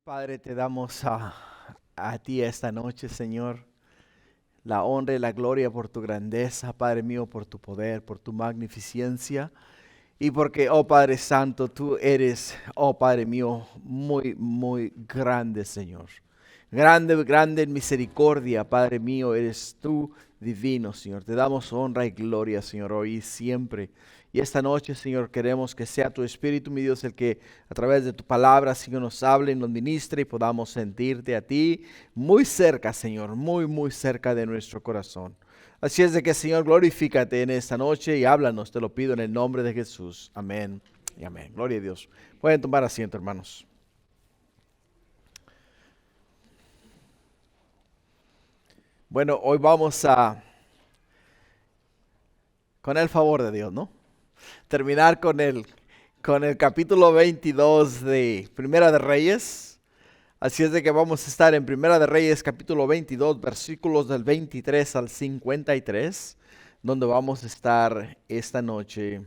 Padre, te damos a ti esta noche, Señor, la honra y la gloria por tu grandeza, Padre mío, por tu poder, por tu magnificencia. Y porque, oh Padre Santo, tú eres, oh Padre mío, muy, muy grande, Señor. Grande, grande en misericordia, Padre mío, eres tú divino, Señor. Te damos honra y gloria, Señor, hoy y siempre. Y esta noche, Señor, queremos que sea tu Espíritu, mi Dios, el que a través de tu palabra, Señor, nos hable y nos ministre y podamos sentirte a ti muy cerca, Señor, muy, muy cerca de nuestro corazón. Así es de que, Señor, glorifícate en esta noche y háblanos, te lo pido en el nombre de Jesús. Amén y amén. Gloria a Dios. Pueden tomar asiento, hermanos. Bueno, hoy vamos con el favor de Dios, ¿no? Terminar con el capítulo 22 de Primera de Reyes. Así es de que vamos a estar en Primera de Reyes, capítulo 22, versículos del 23 al 53, donde vamos a estar esta noche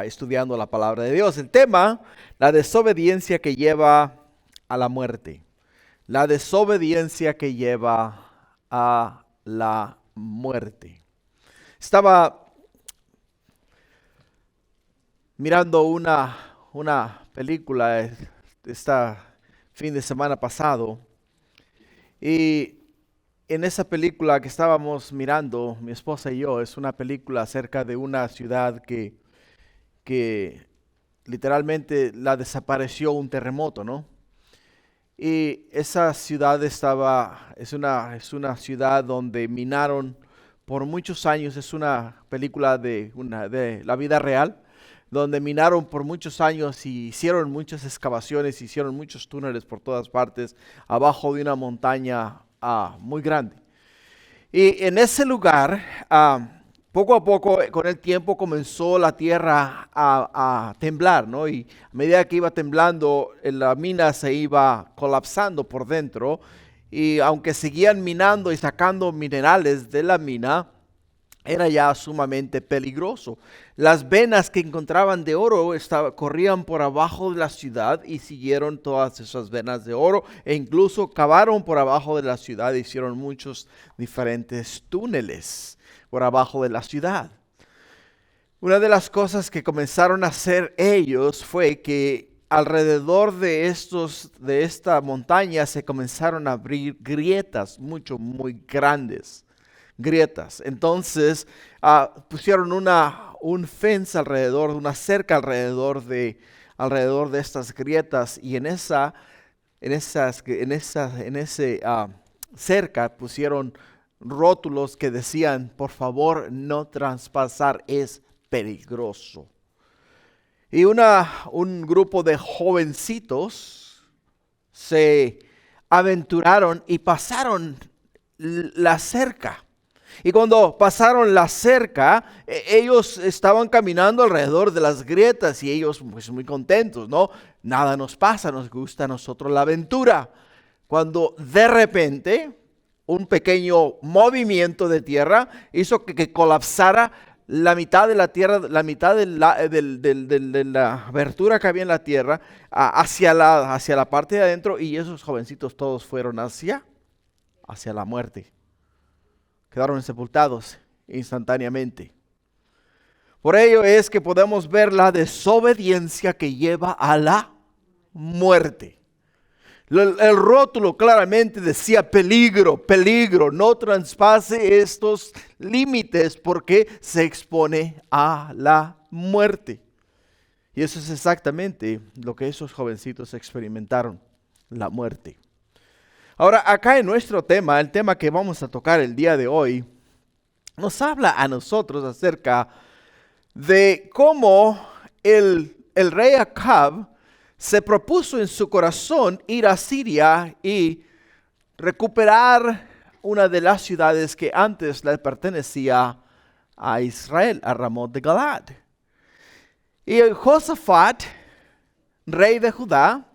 estudiando la palabra de Dios. El tema, la desobediencia que lleva a la muerte. La desobediencia que lleva a la muerte. Estaba mirando una película este fin de semana pasado y en esa película que estábamos mirando, mi esposa y yo, es una película acerca de una ciudad que literalmente la desapareció un terremoto, ¿no? Y esa ciudad es una ciudad donde minaron por muchos años. Es una película de la vida real, donde minaron por muchos años y hicieron muchas excavaciones, hicieron muchos túneles por todas partes, abajo de una montaña muy grande. Y en ese lugar, poco a poco, con el tiempo, comenzó la tierra a temblar, ¿no? Y a medida que iba temblando, la mina se iba colapsando por dentro. Y aunque seguían minando y sacando minerales de la mina, era ya sumamente peligroso. Las venas que encontraban de oro corrían por abajo de la ciudad y siguieron todas esas venas de oro e incluso cavaron por abajo de la ciudad e hicieron muchos diferentes túneles por abajo de la ciudad. Una de las cosas que comenzaron a hacer ellos fue que alrededor de esta montaña se comenzaron a abrir grietas muy grandes. Grietas. Entonces pusieron un fence alrededor, una cerca alrededor de estas grietas, y en esa cerca pusieron rótulos que decían: por favor, no traspasar, es peligroso. Y un grupo de jovencitos se aventuraron y pasaron la cerca. Y cuando pasaron la cerca, ellos estaban caminando alrededor de las grietas y ellos pues muy contentos, ¿no? Nada nos pasa, nos gusta a nosotros la aventura. Cuando de repente un pequeño movimiento de tierra hizo que colapsara la mitad de la tierra, la mitad de la abertura que había en la tierra hacia la parte de adentro, y esos jovencitos todos fueron hacia la muerte. Quedaron sepultados instantáneamente. Por ello es que podemos ver la desobediencia que lleva a la muerte. El rótulo claramente decía: peligro, peligro, no traspase estos límites porque se expone a la muerte. Y eso es exactamente lo que esos jovencitos experimentaron, la muerte. Ahora, acá en nuestro tema, el tema que vamos a tocar el día de hoy, nos habla a nosotros acerca de cómo el rey Acab se propuso en su corazón ir a Siria y recuperar una de las ciudades que antes le pertenecía a Israel, a Ramot de Galad. Y Josafat, rey de Judá,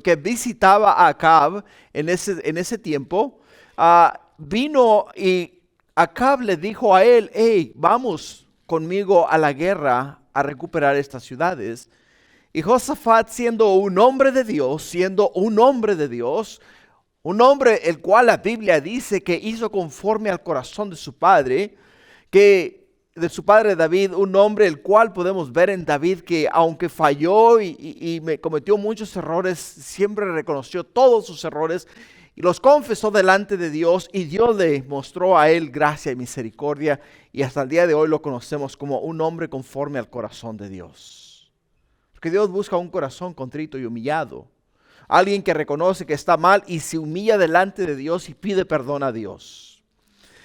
que visitaba a Acab en ese tiempo, vino y Acab le dijo a él: hey, vamos conmigo a la guerra a recuperar estas ciudades. Y Josafat, siendo un hombre de Dios, un hombre el cual la Biblia dice que hizo conforme al corazón de su padre, de su padre David, un hombre el cual podemos ver en David que aunque falló y cometió muchos errores, siempre reconoció todos sus errores y los confesó delante de Dios, y Dios le mostró a él gracia y misericordia, y hasta el día de hoy lo conocemos como un hombre conforme al corazón de Dios. Porque Dios busca un corazón contrito y humillado. Alguien que reconoce que está mal y se humilla delante de Dios y pide perdón a Dios.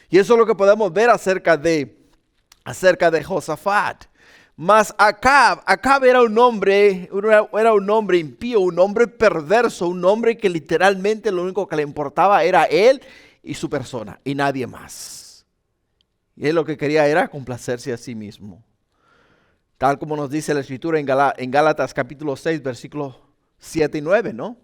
Y eso es lo que podemos ver acerca de Josafat. Mas Acab era un hombre impío, un hombre perverso, un hombre que literalmente lo único que le importaba era él y su persona y nadie más. Y él lo que quería era complacerse a sí mismo. Tal como nos dice la Escritura en Gálatas capítulo 6, versículos 7 y 9, ¿no?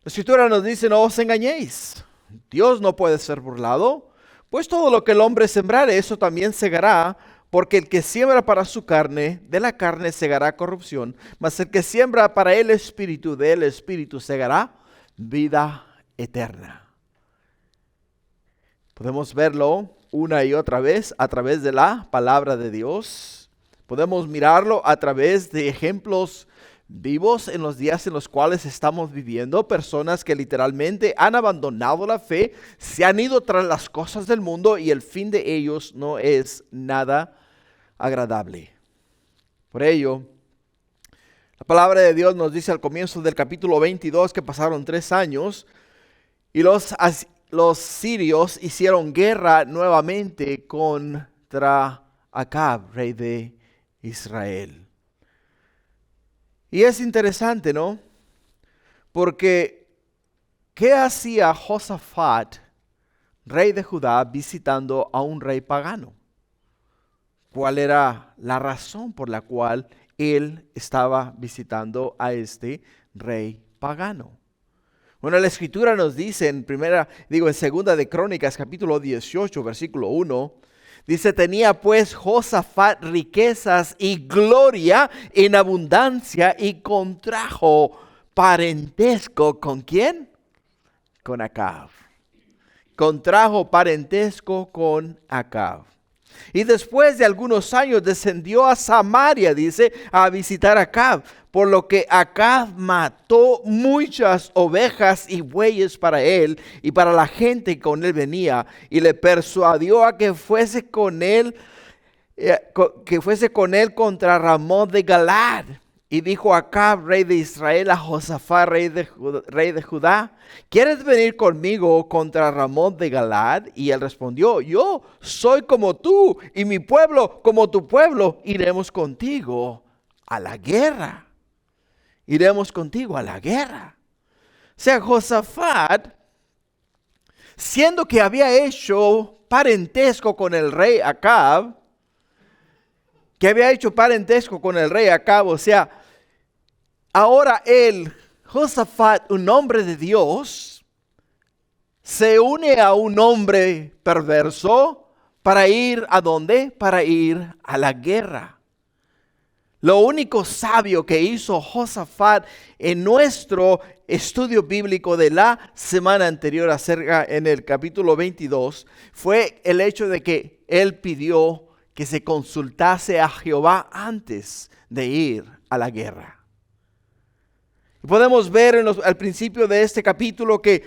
La Escritura nos dice: no os engañéis, Dios no puede ser burlado, pues todo lo que el hombre sembrare, eso también segará, porque el que siembra para su carne, de la carne segará corrupción, mas el que siembra para el Espíritu, del Espíritu segará vida eterna. Podemos verlo una y otra vez a través de la palabra de Dios. Podemos mirarlo a través de ejemplos vivos en los días en los cuales estamos viviendo. Personas que literalmente han abandonado la fe, se han ido tras las cosas del mundo y el fin de ellos no es nada agradable. Por ello, la palabra de Dios nos dice al comienzo del capítulo 22 que pasaron 3 años y los sirios hicieron guerra nuevamente contra Acab, rey de Israel. Y es interesante, ¿no? Porque ¿qué hacía Josafat, rey de Judá, visitando a un rey pagano? ¿Cuál era la razón por la cual él estaba visitando a este rey pagano? Bueno, la Escritura nos dice en segunda de Crónicas, capítulo 18, versículo 1, dice: tenía pues Josafat riquezas y gloria en abundancia, y contrajo parentesco ¿con quién? Con Acab. Contrajo parentesco con Acab. Y después de algunos años descendió a Samaria, dice, a visitar a Acab, por lo que Acab mató muchas ovejas y bueyes para él y para la gente que con él venía, y le persuadió a que fuese con él contra Ramón de Galad. Y dijo Acab, rey de Israel, a Josafat, rey de Judá: ¿quieres venir conmigo contra Ramón de Galad? Y él respondió: yo soy como tú, y mi pueblo como tu pueblo. Iremos contigo a la guerra. Iremos contigo a la guerra. O sea, Josafat, siendo que había hecho parentesco con el rey Acab, o sea, ahora Josafat, un hombre de Dios, se une a un hombre perverso para ir ¿a dónde? Para ir a la guerra. Lo único sabio que hizo Josafat en nuestro estudio bíblico de la semana anterior en el capítulo 22 fue el hecho de que él pidió que se consultase a Jehová antes de ir a la guerra. Podemos ver al principio de este capítulo que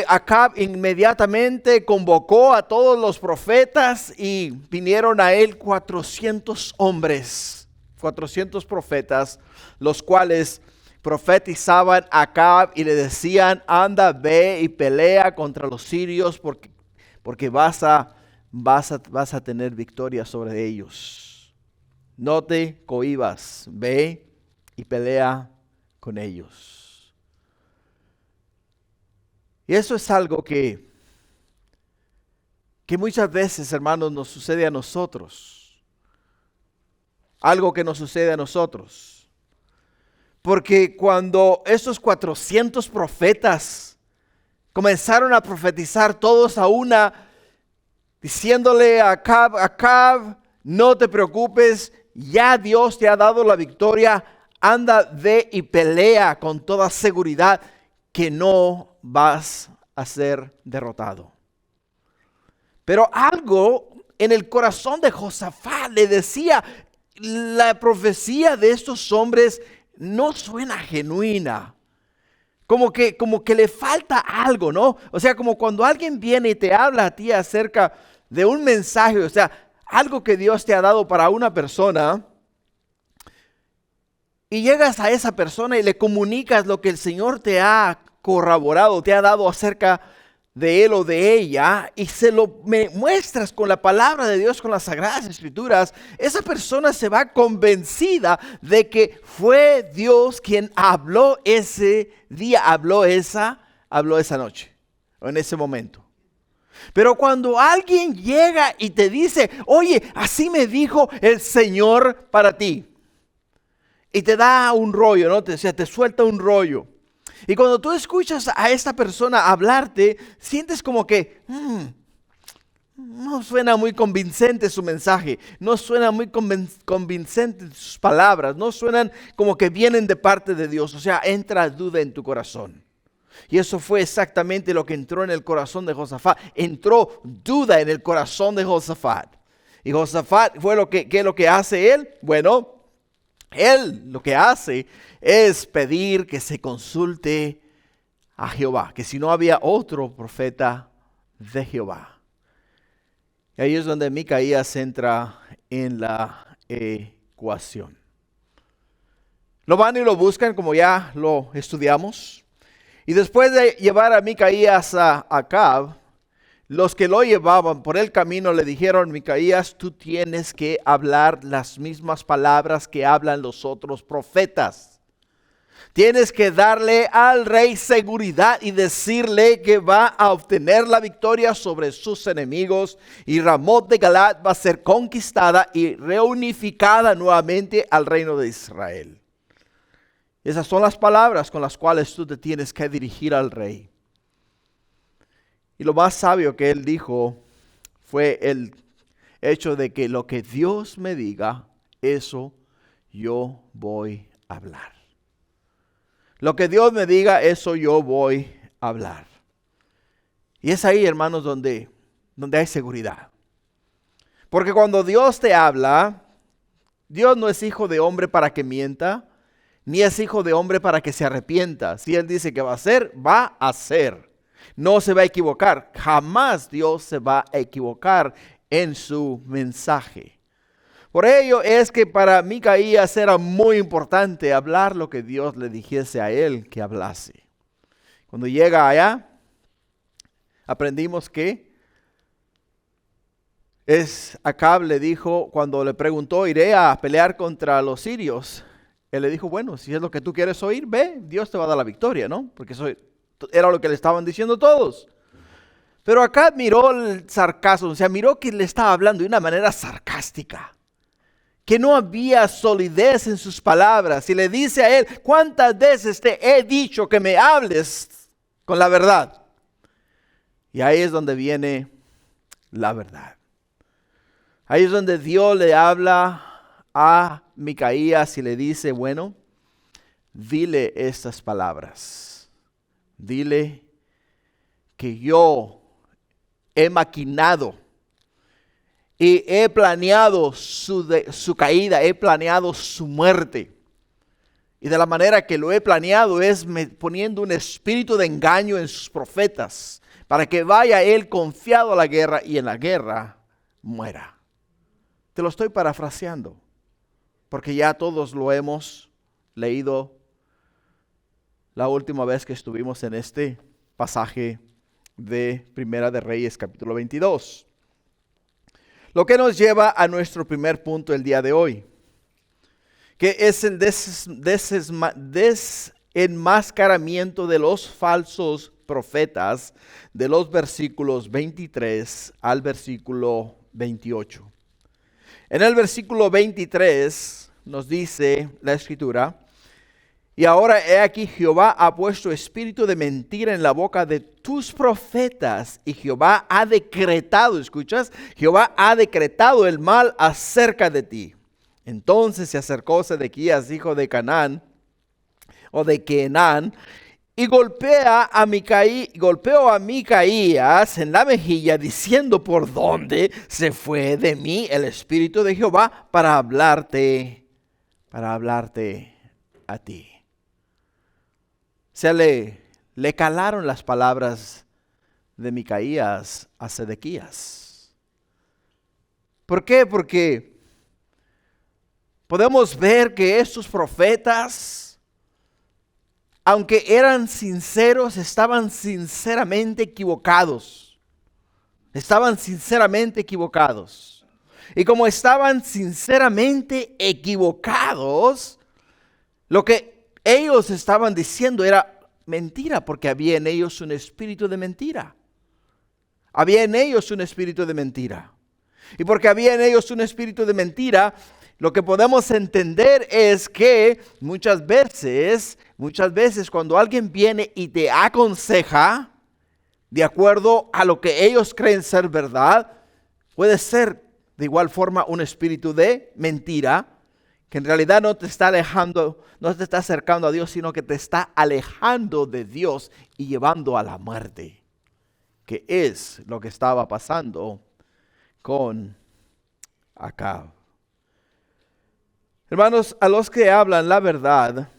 Acab inmediatamente convocó a todos los profetas y vinieron a él 400 hombres, 400 profetas, los cuales profetizaban a Acab y le decían: anda, ve y pelea contra los sirios porque vas a tener victoria sobre ellos. No te cohibas, ve y pelea con ellos. Y eso es algo que muchas veces, hermanos, nos sucede a nosotros. Algo que nos sucede a nosotros. Porque cuando esos 400 profetas comenzaron a profetizar todos a una, diciéndole a Acab: no te preocupes, ya Dios te ha dado la victoria, anda, ve y pelea con toda seguridad que no vas a ser derrotado. Pero algo en el corazón de Josafat le decía, la profecía de estos hombres no suena genuina. Como que le falta algo, ¿no? O sea, como cuando alguien viene y te habla a ti acerca de un mensaje, o sea, algo que Dios te ha dado para una persona, y llegas a esa persona y le comunicas lo que el Señor te ha corroborado, te ha dado acerca de él o de ella, y se lo muestras con la palabra de Dios, con las Sagradas Escrituras, esa persona se va convencida de que fue Dios quien habló ese día, habló esa noche, o en ese momento. Pero cuando alguien llega y te dice, oye, así me dijo el Señor para ti, y te da un rollo, ¿no? Te suelta un rollo. Y cuando tú escuchas a esta persona hablarte, sientes como que no suena muy convincente su mensaje, no suena muy convincente sus palabras, no suenan como que vienen de parte de Dios. O sea, entra duda en tu corazón. Y eso fue exactamente lo que entró en el corazón de Josafat. Entró duda en el corazón de Josafat. Y Josafat fue ¿qué es lo que hace él? Bueno, él lo que hace es pedir que se consulte a Jehová, que si no había otro profeta de Jehová. Y ahí es donde Micaías entra en la ecuación. Lo van y lo buscan, como ya lo estudiamos. Y después de llevar a Micaías a Acab, los que lo llevaban por el camino le dijeron, Micaías, tú tienes que hablar las mismas palabras que hablan los otros profetas. Tienes que darle al rey seguridad y decirle que va a obtener la victoria sobre sus enemigos y Ramot de Galaad va a ser conquistada y reunificada nuevamente al reino de Israel. Esas son las palabras con las cuales tú te tienes que dirigir al rey. Y lo más sabio que él dijo fue el hecho de que lo que Dios me diga, eso yo voy a hablar. Lo que Dios me diga, eso yo voy a hablar. Y es ahí, hermanos, donde hay seguridad. Porque cuando Dios te habla, Dios no es hijo de hombre para que mienta, ni es hijo de hombre para que se arrepienta. Si Él dice que va a hacer, va a hacer. No se va a equivocar. Jamás Dios se va a equivocar en su mensaje. Por ello es que para Micaías era muy importante hablar lo que Dios le dijese a él que hablase. Cuando llega allá, aprendimos que Acab le dijo, cuando le preguntó, iré a pelear contra los sirios. Él le dijo, bueno, si es lo que tú quieres oír, ve, Dios te va a dar la victoria, ¿no? Porque era lo que le estaban diciendo todos. Pero acá miró el sarcasmo, o sea, miró que le estaba hablando de una manera sarcástica. Que no había solidez en sus palabras. Y le dice a él, ¿cuántas veces te he dicho que me hables con la verdad? Y ahí es donde viene la verdad. Ahí es donde Dios le habla a Micaías y le dice, bueno, dile estas palabras. Dile que yo he maquinado y he planeado su caída, he planeado su muerte. Y de la manera que lo he planeado es poniendo un espíritu de engaño en sus profetas, para que vaya él confiado a la guerra y en la guerra muera. Te lo estoy parafraseando, porque ya todos lo hemos leído la última vez que estuvimos en este pasaje de Primera de Reyes, capítulo 22. Lo que nos lleva a nuestro primer punto el día de hoy, que es el desenmascaramiento de los falsos profetas de los versículos 23 al versículo 28. En el versículo 23 nos dice la Escritura, y ahora he aquí Jehová ha puesto espíritu de mentira en la boca de tus profetas y Jehová ha decretado, ¿escuchas? Jehová ha decretado el mal acerca de ti. Entonces se acercó Sedequías, hijo de Canaán, o de Kenán, y golpeó a Micaías en la mejilla, diciendo: ¿por dónde se fue de mí el Espíritu de Jehová para hablarte a ti? Le calaron las palabras de Micaías a Sedequías. ¿Por qué? Porque podemos ver que estos profetas, aunque eran sinceros, estaban sinceramente equivocados. Estaban sinceramente equivocados. Y como estaban sinceramente equivocados, lo que ellos estaban diciendo era mentira, porque había en ellos un espíritu de mentira. Había en ellos un espíritu de mentira. Y porque había en ellos un espíritu de mentira, lo que podemos entender es que muchas veces cuando alguien viene y te aconseja de acuerdo a lo que ellos creen ser verdad, puede ser de igual forma un espíritu de mentira, que en realidad no te está alejando, no te está acercando a Dios, sino que te está alejando de Dios y llevando a la muerte, que es lo que estaba pasando con Acab. Hermanos, a los que hablan la verdad,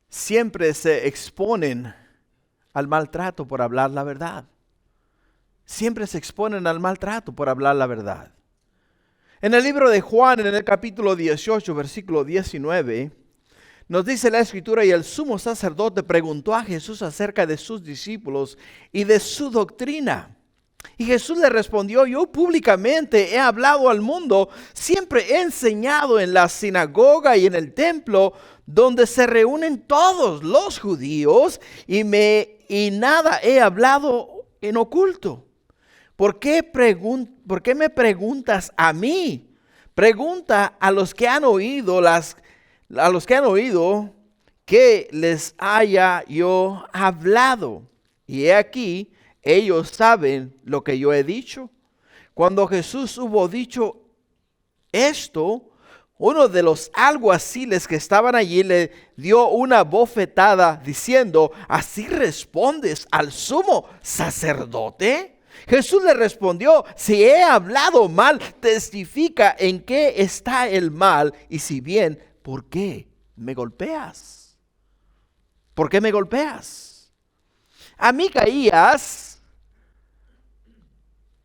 siempre se exponen al maltrato por hablar la verdad. Siempre se exponen al maltrato por hablar la verdad. En el libro de Juan, en el capítulo 18, versículo 19, nos dice la Escritura: y el sumo sacerdote preguntó a Jesús acerca de sus discípulos y de su doctrina. Y Jesús le respondió: yo públicamente he hablado al mundo, siempre he enseñado en la sinagoga y en el templo, donde se reúnen todos los judíos, y nada he hablado en oculto. ¿Por qué me preguntas a mí? Pregunta a los que han oído que les haya yo hablado. Y he aquí, ellos saben lo que yo he dicho. Cuando Jesús hubo dicho esto, uno de los alguaciles que estaban allí le dio una bofetada diciendo: ¿así respondes al sumo sacerdote? Jesús le respondió: si he hablado mal, testifica en qué está el mal, y si bien, ¿por qué me golpeas? ¿Por qué me golpeas? A Micaías,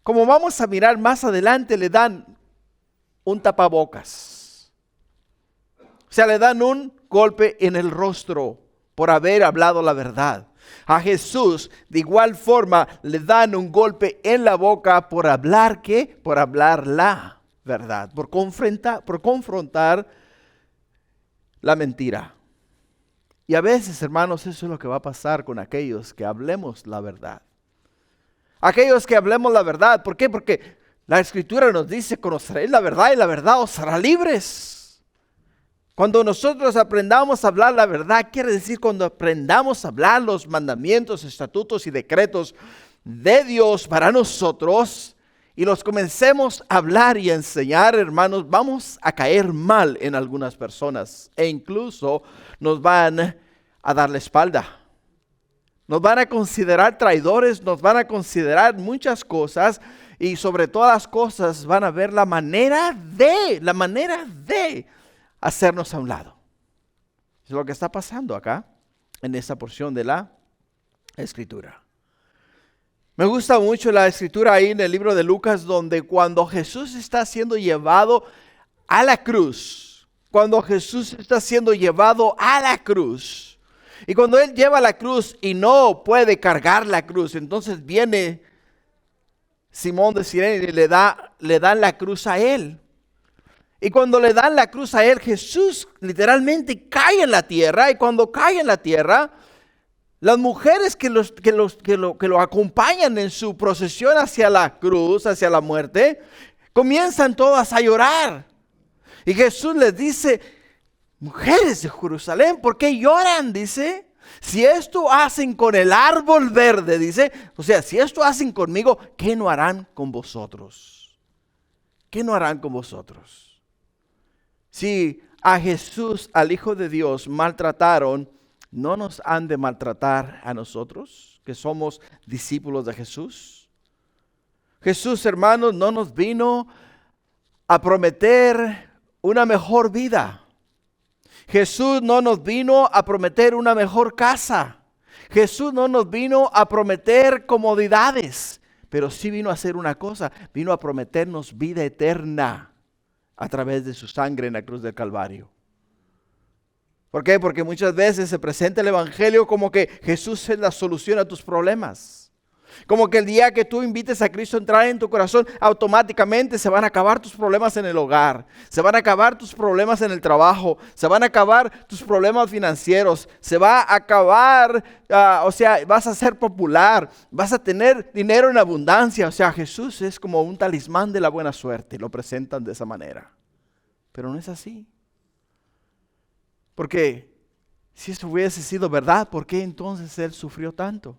como vamos a mirar más adelante, le dan un tapabocas. O sea, le dan un golpe en el rostro por haber hablado la verdad. A Jesús, de igual forma, le dan un golpe en la boca por hablar, ¿qué? Por hablar la verdad, por confrontar la mentira. Y a veces, hermanos, eso es lo que va a pasar con aquellos que hablemos la verdad. Aquellos que hablemos la verdad, ¿por qué? Porque la Escritura nos dice: conoceréis la verdad y la verdad os hará libres. Cuando nosotros aprendamos a hablar la verdad, quiere decir cuando aprendamos a hablar los mandamientos, estatutos y decretos de Dios para nosotros y los comencemos a hablar y a enseñar, hermanos, vamos a caer mal en algunas personas e incluso nos van a dar la espalda. Nos van a considerar traidores, nos van a considerar muchas cosas y sobre todas las cosas van a ver la manera de hacernos a un lado. Es lo que está pasando acá en esta porción de la Escritura. Me gusta mucho la Escritura ahí en el libro de Lucas, donde cuando Jesús está siendo llevado a la cruz, y cuando Él lleva la cruz y no puede cargar la cruz, entonces viene Simón de Cirene y le dan la cruz a Él. Y cuando le dan la cruz a Él, Jesús literalmente cae en la tierra. Y cuando cae en la tierra, las mujeres que lo acompañan en su procesión hacia la cruz, hacia la muerte, comienzan todas a llorar. Y Jesús les dice: mujeres de Jerusalén, ¿por qué lloran? Dice: si esto hacen con el árbol verde, dice, o sea, si esto hacen conmigo, ¿qué no harán con vosotros? ¿qué no harán con vosotros? Si a Jesús, al Hijo de Dios, maltrataron, ¿no nos han de maltratar a nosotros, que somos discípulos de Jesús? Jesús, hermanos, no nos vino a prometer una mejor vida. Jesús no nos vino a prometer una mejor casa. Jesús no nos vino a prometer comodidades, pero sí vino a hacer una cosa, vino a prometernos vida eterna a través de su sangre en la cruz del Calvario. ¿Por qué? Porque muchas veces se presenta el Evangelio como que Jesús es la solución a tus problemas. Como que el día que tú invites a Cristo a entrar en tu corazón, automáticamente se van a acabar tus problemas en el hogar, se van a acabar tus problemas en el trabajo, se van a acabar tus problemas financieros, se va a acabar, vas a ser popular, vas a tener dinero en abundancia. O sea, Jesús es como un talismán de la buena suerte, lo presentan de esa manera. Pero no es así. Porque si eso hubiese sido verdad, ¿por qué entonces Él sufrió tanto?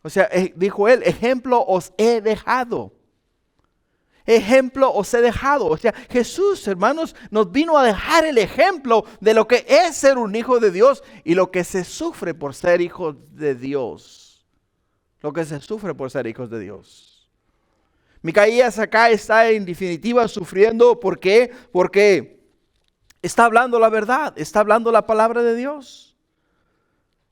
O sea, dijo Él, ejemplo os he dejado. Ejemplo os he dejado. O sea, Jesús, hermanos, nos vino a dejar el ejemplo de lo que es ser un hijo de Dios y lo que se sufre por ser hijos de Dios. Lo que se sufre por ser hijos de Dios. Micaías acá está en definitiva sufriendo. ¿Por qué? Porque está hablando la verdad, está hablando la palabra de Dios.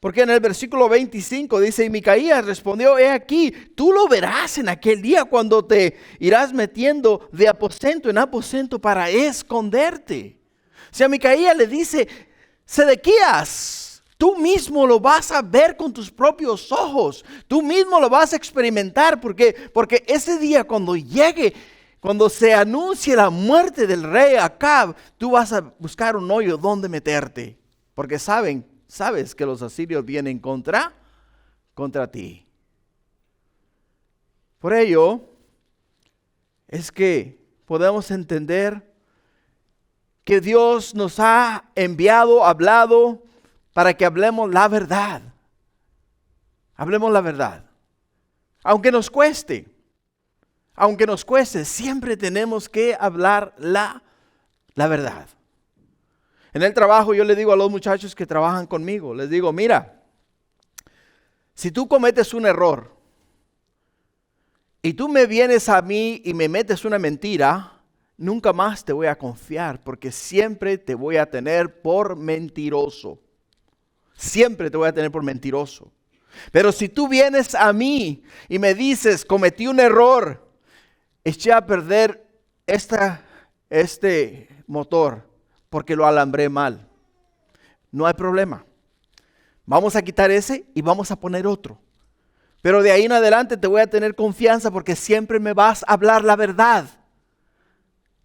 Porque en el versículo 25 dice, y Micaías respondió, he aquí, tú lo verás en aquel día cuando te irás metiendo de aposento en aposento para esconderte. O sea, Micaías le dice, Sedequías, tú mismo lo vas a ver con tus propios ojos, tú mismo lo vas a experimentar, porque ese día cuando llegue, cuando se anuncie la muerte del rey Acab, tú vas a buscar un hoyo donde meterte, porque sabes que los asirios vienen contra ti. Por ello, es que podemos entender que Dios nos ha enviado, hablado, para que hablemos la verdad. Hablemos la verdad. Aunque nos cueste, siempre tenemos que hablar la verdad. En el trabajo yo le digo a los muchachos que trabajan conmigo, les digo, mira, si tú cometes un error y tú me vienes a mí y me metes una mentira, nunca más te voy a confiar porque siempre te voy a tener por mentiroso. Siempre te voy a tener por mentiroso. Pero si tú vienes a mí y me dices, cometí un error, eché a perder este motor, porque lo alambré mal. No hay problema. Vamos a quitar ese y vamos a poner otro. Pero de ahí en adelante te voy a tener confianza porque siempre me vas a hablar la verdad.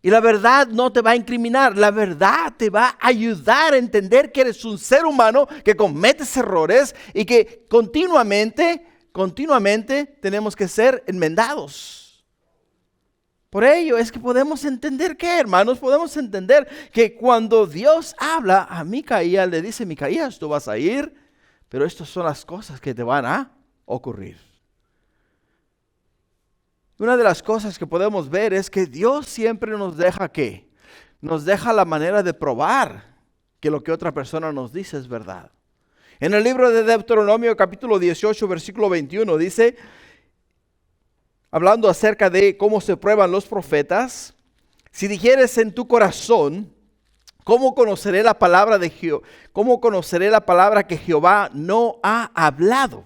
Y la verdad no te va a incriminar. La verdad te va a ayudar a entender que eres un ser humano que cometes errores y que continuamente tenemos que ser enmendados. Por ello es que podemos entender que, hermanos, podemos entender que cuando Dios habla a Micaías, le dice, Micaías, tú vas a ir, pero estas son las cosas que te van a ocurrir. Una de las cosas que podemos ver es que Dios siempre nos deja ¿qué? Nos deja la manera de probar que lo que otra persona nos dice es verdad. En el libro de Deuteronomio capítulo 18 versículo 21 dice, hablando acerca de cómo se prueban los profetas, si dijeres en tu corazón, ¿cómo conoceré la palabra de Jehová? ¿Cómo conoceré la palabra que Jehová no ha hablado?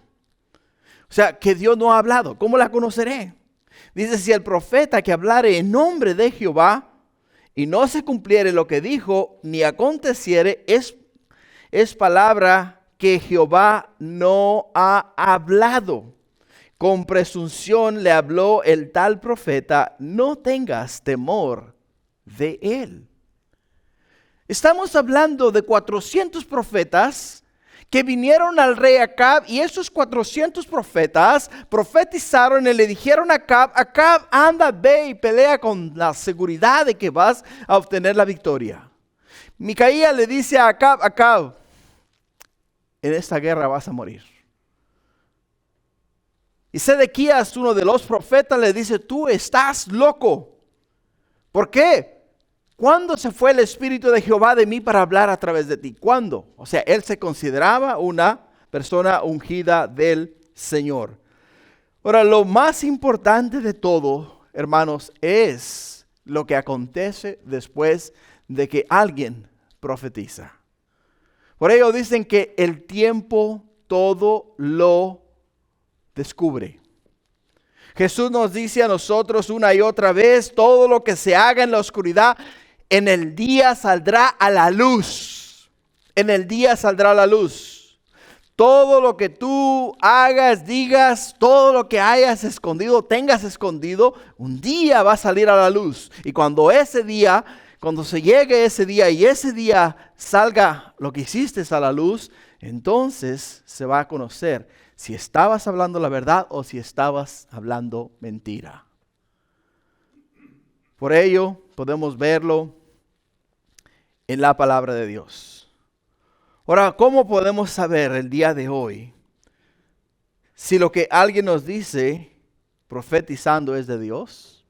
O sea, que Dios no ha hablado. ¿Cómo la conoceré? Dice, si el profeta que hablare en nombre de Jehová y no se cumpliere lo que dijo, ni aconteciere, es palabra que Jehová no ha hablado. Con presunción le habló el tal profeta, no tengas temor de él. Estamos hablando de 400 profetas que vinieron al rey Acab y esos 400 profetas profetizaron y le dijeron a Acab, Acab, anda, ve y pelea con la seguridad de que vas a obtener la victoria. Micaías le dice a Acab, Acab, en esta guerra vas a morir. Y Sedequías, uno de los profetas, le dice, tú estás loco. ¿Por qué? ¿Cuándo se fue el Espíritu de Jehová de mí para hablar a través de ti? ¿Cuándo? O sea, él se consideraba una persona ungida del Señor. Ahora, lo más importante de todo, hermanos, es lo que acontece después de que alguien profetiza. Por ello dicen que el tiempo todo lo descubre. Jesús nos dice a nosotros una y otra vez, todo lo que se haga en la oscuridad, en el día saldrá a la luz. En el día saldrá a la luz. Todo lo que tú hagas, digas, todo lo que hayas escondido, tengas escondido, un día va a salir a la luz. Y cuando se llegue ese día y ese día salga lo que hiciste a la luz, entonces se va a conocer si estabas hablando la verdad o si estabas hablando mentira. Por ello podemos verlo en la palabra de Dios. Ahora, ¿cómo podemos saber el día de hoy si lo que alguien nos dice profetizando es de Dios?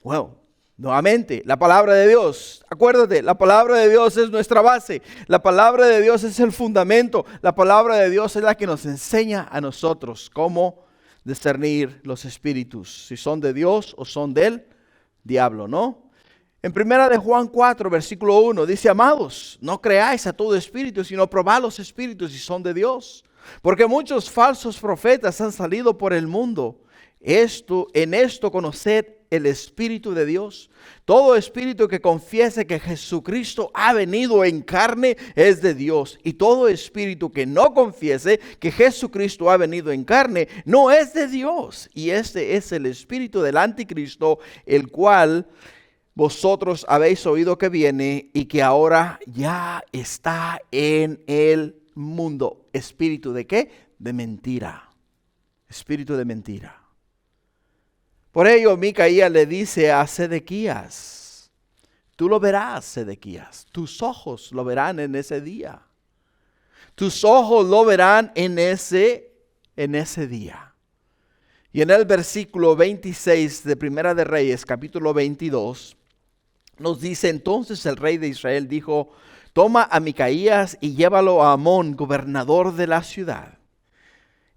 Bueno, nuevamente, la palabra de Dios. Acuérdate, la palabra de Dios es nuestra base. La palabra de Dios es el fundamento. La palabra de Dios es la que nos enseña a nosotros cómo discernir los espíritus, si son de Dios o son del diablo, ¿no? En primera de Juan 4, versículo 1, dice, amados, no creáis a todo espíritu, sino probad los espíritus si son de Dios. Porque muchos falsos profetas han salido por el mundo. En esto conoced el Espíritu de Dios. Todo espíritu que confiese que Jesucristo ha venido en carne es de Dios. Y todo espíritu que no confiese que Jesucristo ha venido en carne no es de Dios. Y este es el espíritu del anticristo, el cual vosotros habéis oído que viene y que ahora ya está en el mundo. ¿Espíritu de qué? De mentira. Espíritu de mentira. Por ello Micaías le dice a Sedequías, tú lo verás, Sedequías, tus ojos lo verán en ese día. Tus ojos lo verán en ese día. Y en el versículo 26 de Primera de Reyes, capítulo 22, nos dice, entonces el rey de Israel dijo, toma a Micaías y llévalo a Amón, gobernador de la ciudad,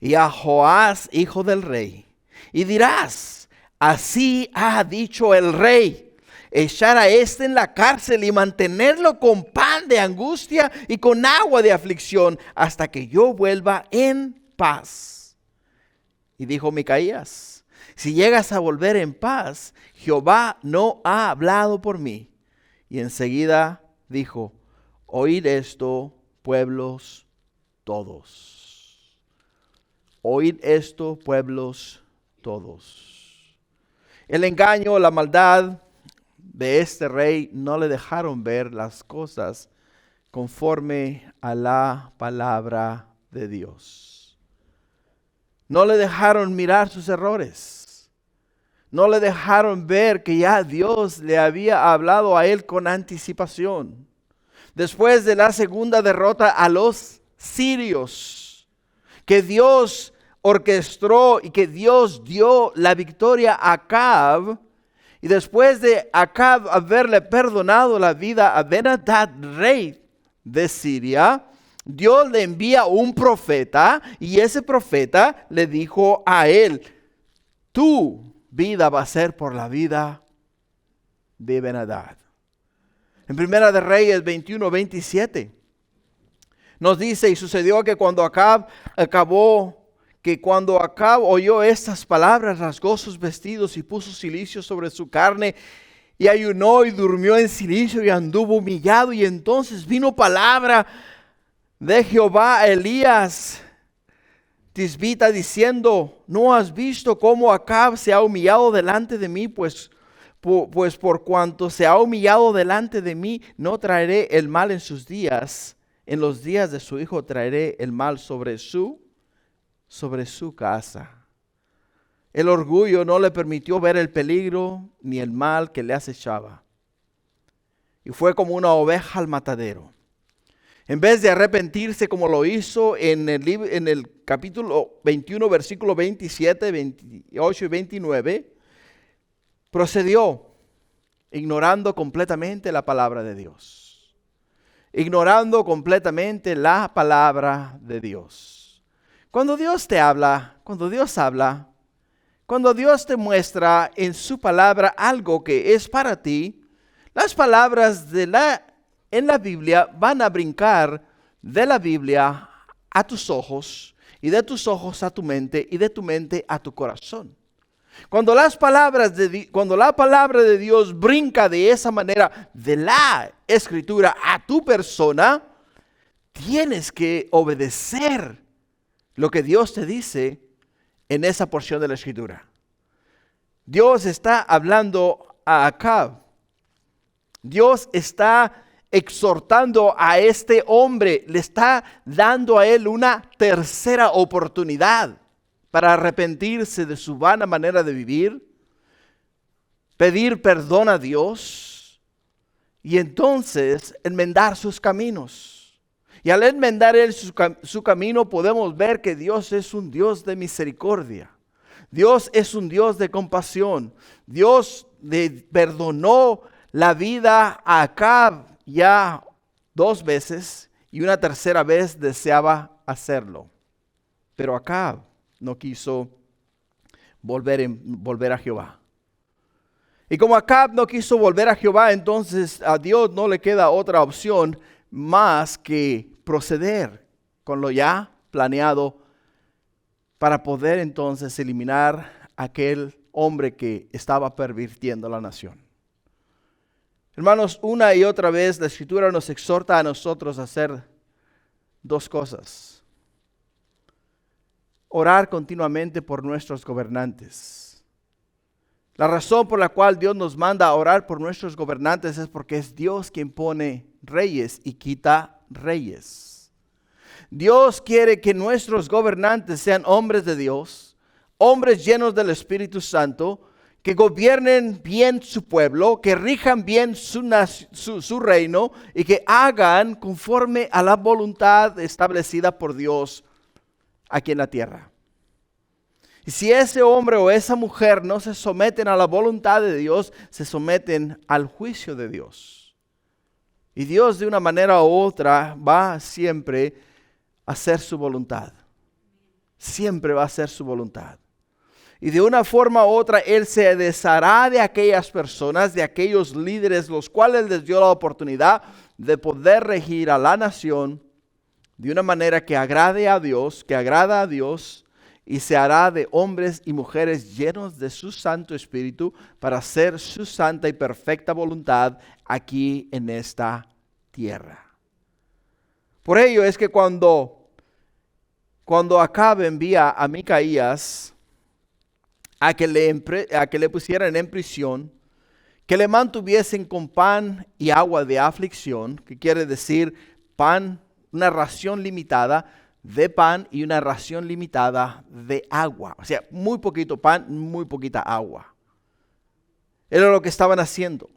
y a Joás, hijo del rey, y dirás, así ha dicho el rey, echar a este en la cárcel y mantenerlo con pan de angustia y con agua de aflicción hasta que yo vuelva en paz. Y dijo Micaías, si llegas a volver en paz, Jehová no ha hablado por mí. Y enseguida dijo, oíd esto, pueblos todos. Oíd esto, pueblos todos. El engaño, la maldad de este rey no le dejaron ver las cosas conforme a la palabra de Dios. No le dejaron mirar sus errores. No le dejaron ver que ya Dios le había hablado a él con anticipación. Después de la segunda derrota a los sirios, que Dios orquestó y que Dios dio la victoria a Acab, y después de Acab haberle perdonado la vida a Ben-Hadad, rey de Siria, Dios le envía un profeta y ese profeta le dijo a él, tu vida va a ser por la vida de Ben-Hadad. En Primera de Reyes 21-27 nos dice, y sucedió que cuando Acab oyó estas palabras, rasgó sus vestidos y puso cilicio sobre su carne y ayunó y durmió en cilicio y anduvo humillado. Y entonces vino palabra de Jehová a Elías Tisbita diciendo, ¿no has visto cómo Acab se ha humillado delante de mí? Pues por cuanto se ha humillado delante de mí, no traeré el mal en sus días. En los días de su hijo traeré el mal sobre su casa. El orgullo no le permitió ver el peligro ni el mal que le acechaba. Y fue como una oveja al matadero. En vez de arrepentirse como lo hizo en el capítulo 21, versículo 27, 28 y 29, procedió ignorando completamente la palabra de Dios. Ignorando completamente la palabra de Dios. Cuando Dios te habla, cuando Dios te muestra en su palabra algo que es para ti, las palabras en la Biblia van a brincar de la Biblia a tus ojos, y de tus ojos a tu mente, y de tu mente a tu corazón. Cuando la palabra de Dios brinca de esa manera de la Escritura a tu persona, tienes que obedecer lo que Dios te dice en esa porción de la Escritura. Dios está hablando a Acab. Dios está exhortando a este hombre, le está dando a él una tercera oportunidad para arrepentirse de su vana manera de vivir, pedir perdón a Dios y entonces enmendar sus caminos. Y al enmendar él su camino podemos ver que Dios es un Dios de misericordia. Dios es un Dios de compasión. Dios le perdonó la vida a Acab ya 2 veces y una tercera vez deseaba hacerlo. Pero Acab no quiso volver a Jehová. Y como Acab no quiso volver a Jehová, entonces a Dios no le queda otra opción más que proceder con lo ya planeado para poder entonces eliminar a aquel hombre que estaba pervirtiendo la nación. Hermanos, una y otra vez la Escritura nos exhorta a nosotros a hacer 2 cosas. Orar continuamente por nuestros gobernantes. La razón por la cual Dios nos manda a orar por nuestros gobernantes es porque es Dios quien pone reyes y quita reyes. Dios quiere que nuestros gobernantes sean hombres de Dios, hombres llenos del Espíritu Santo, que gobiernen bien su pueblo, que rijan bien su reino y que hagan conforme a la voluntad establecida por Dios aquí en la tierra. Y si ese hombre o esa mujer no se someten a la voluntad de Dios, se someten al juicio de Dios. Y Dios de una manera u otra va siempre a hacer su voluntad. Siempre va a hacer su voluntad. Y de una forma u otra Él se deshará de aquellas personas, de aquellos líderes, los cuales les dio la oportunidad de poder regir a la nación de una manera que agrade a Dios, que agrada a Dios, y se hará de hombres y mujeres llenos de su Santo Espíritu para hacer su santa y perfecta voluntad aquí en esta tierra. Por ello es que cuando Acab envía a Micaías a que le pusieran en prisión, que le mantuviesen con pan y agua de aflicción, que quiere decir pan, una ración limitada de pan y una ración limitada de agua. O sea, muy poquito pan, muy poquita agua. Era lo que estaban haciendo.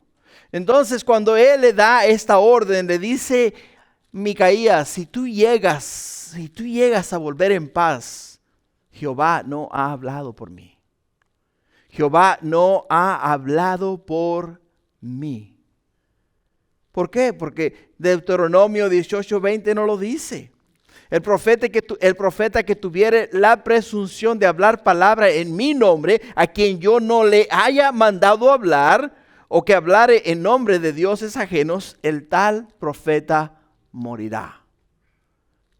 Entonces, cuando él le da esta orden, le dice Micaías, si tú llegas a volver en paz, Jehová no ha hablado por mí. Jehová no ha hablado por mí. ¿Por qué? Porque Deuteronomio 18:20 no lo dice. El profeta que tuviere la presunción de hablar palabra en mi nombre, a quien yo no le haya mandado hablar, o que hablare en nombre de dioses ajenos, el tal profeta morirá.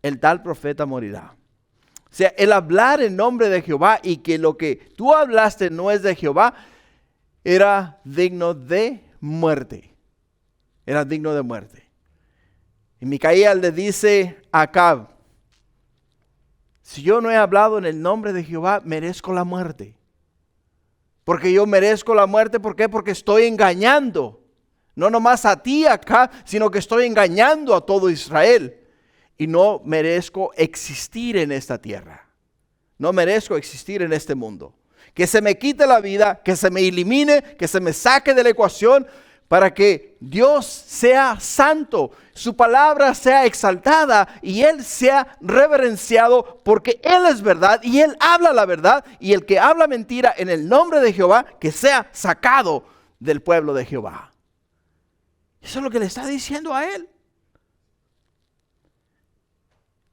El tal profeta morirá. O sea, el hablar en nombre de Jehová y que lo que tú hablaste no es de Jehová, era digno de muerte. Era digno de muerte. Y Micaías le dice a Acab, si yo no he hablado en el nombre de Jehová, merezco la muerte. Porque yo merezco la muerte, ¿por qué? Porque estoy engañando. No nomás a ti acá, sino que estoy engañando a todo Israel. Y no merezco existir en esta tierra. No merezco existir en este mundo. Que se me quite la vida, que se me elimine, que se me saque de la ecuación, para que Dios sea santo, su palabra sea exaltada y Él sea reverenciado, porque Él es verdad y Él habla la verdad, y el que habla mentira en el nombre de Jehová, que sea sacado del pueblo de Jehová. Eso es lo que le está diciendo a él.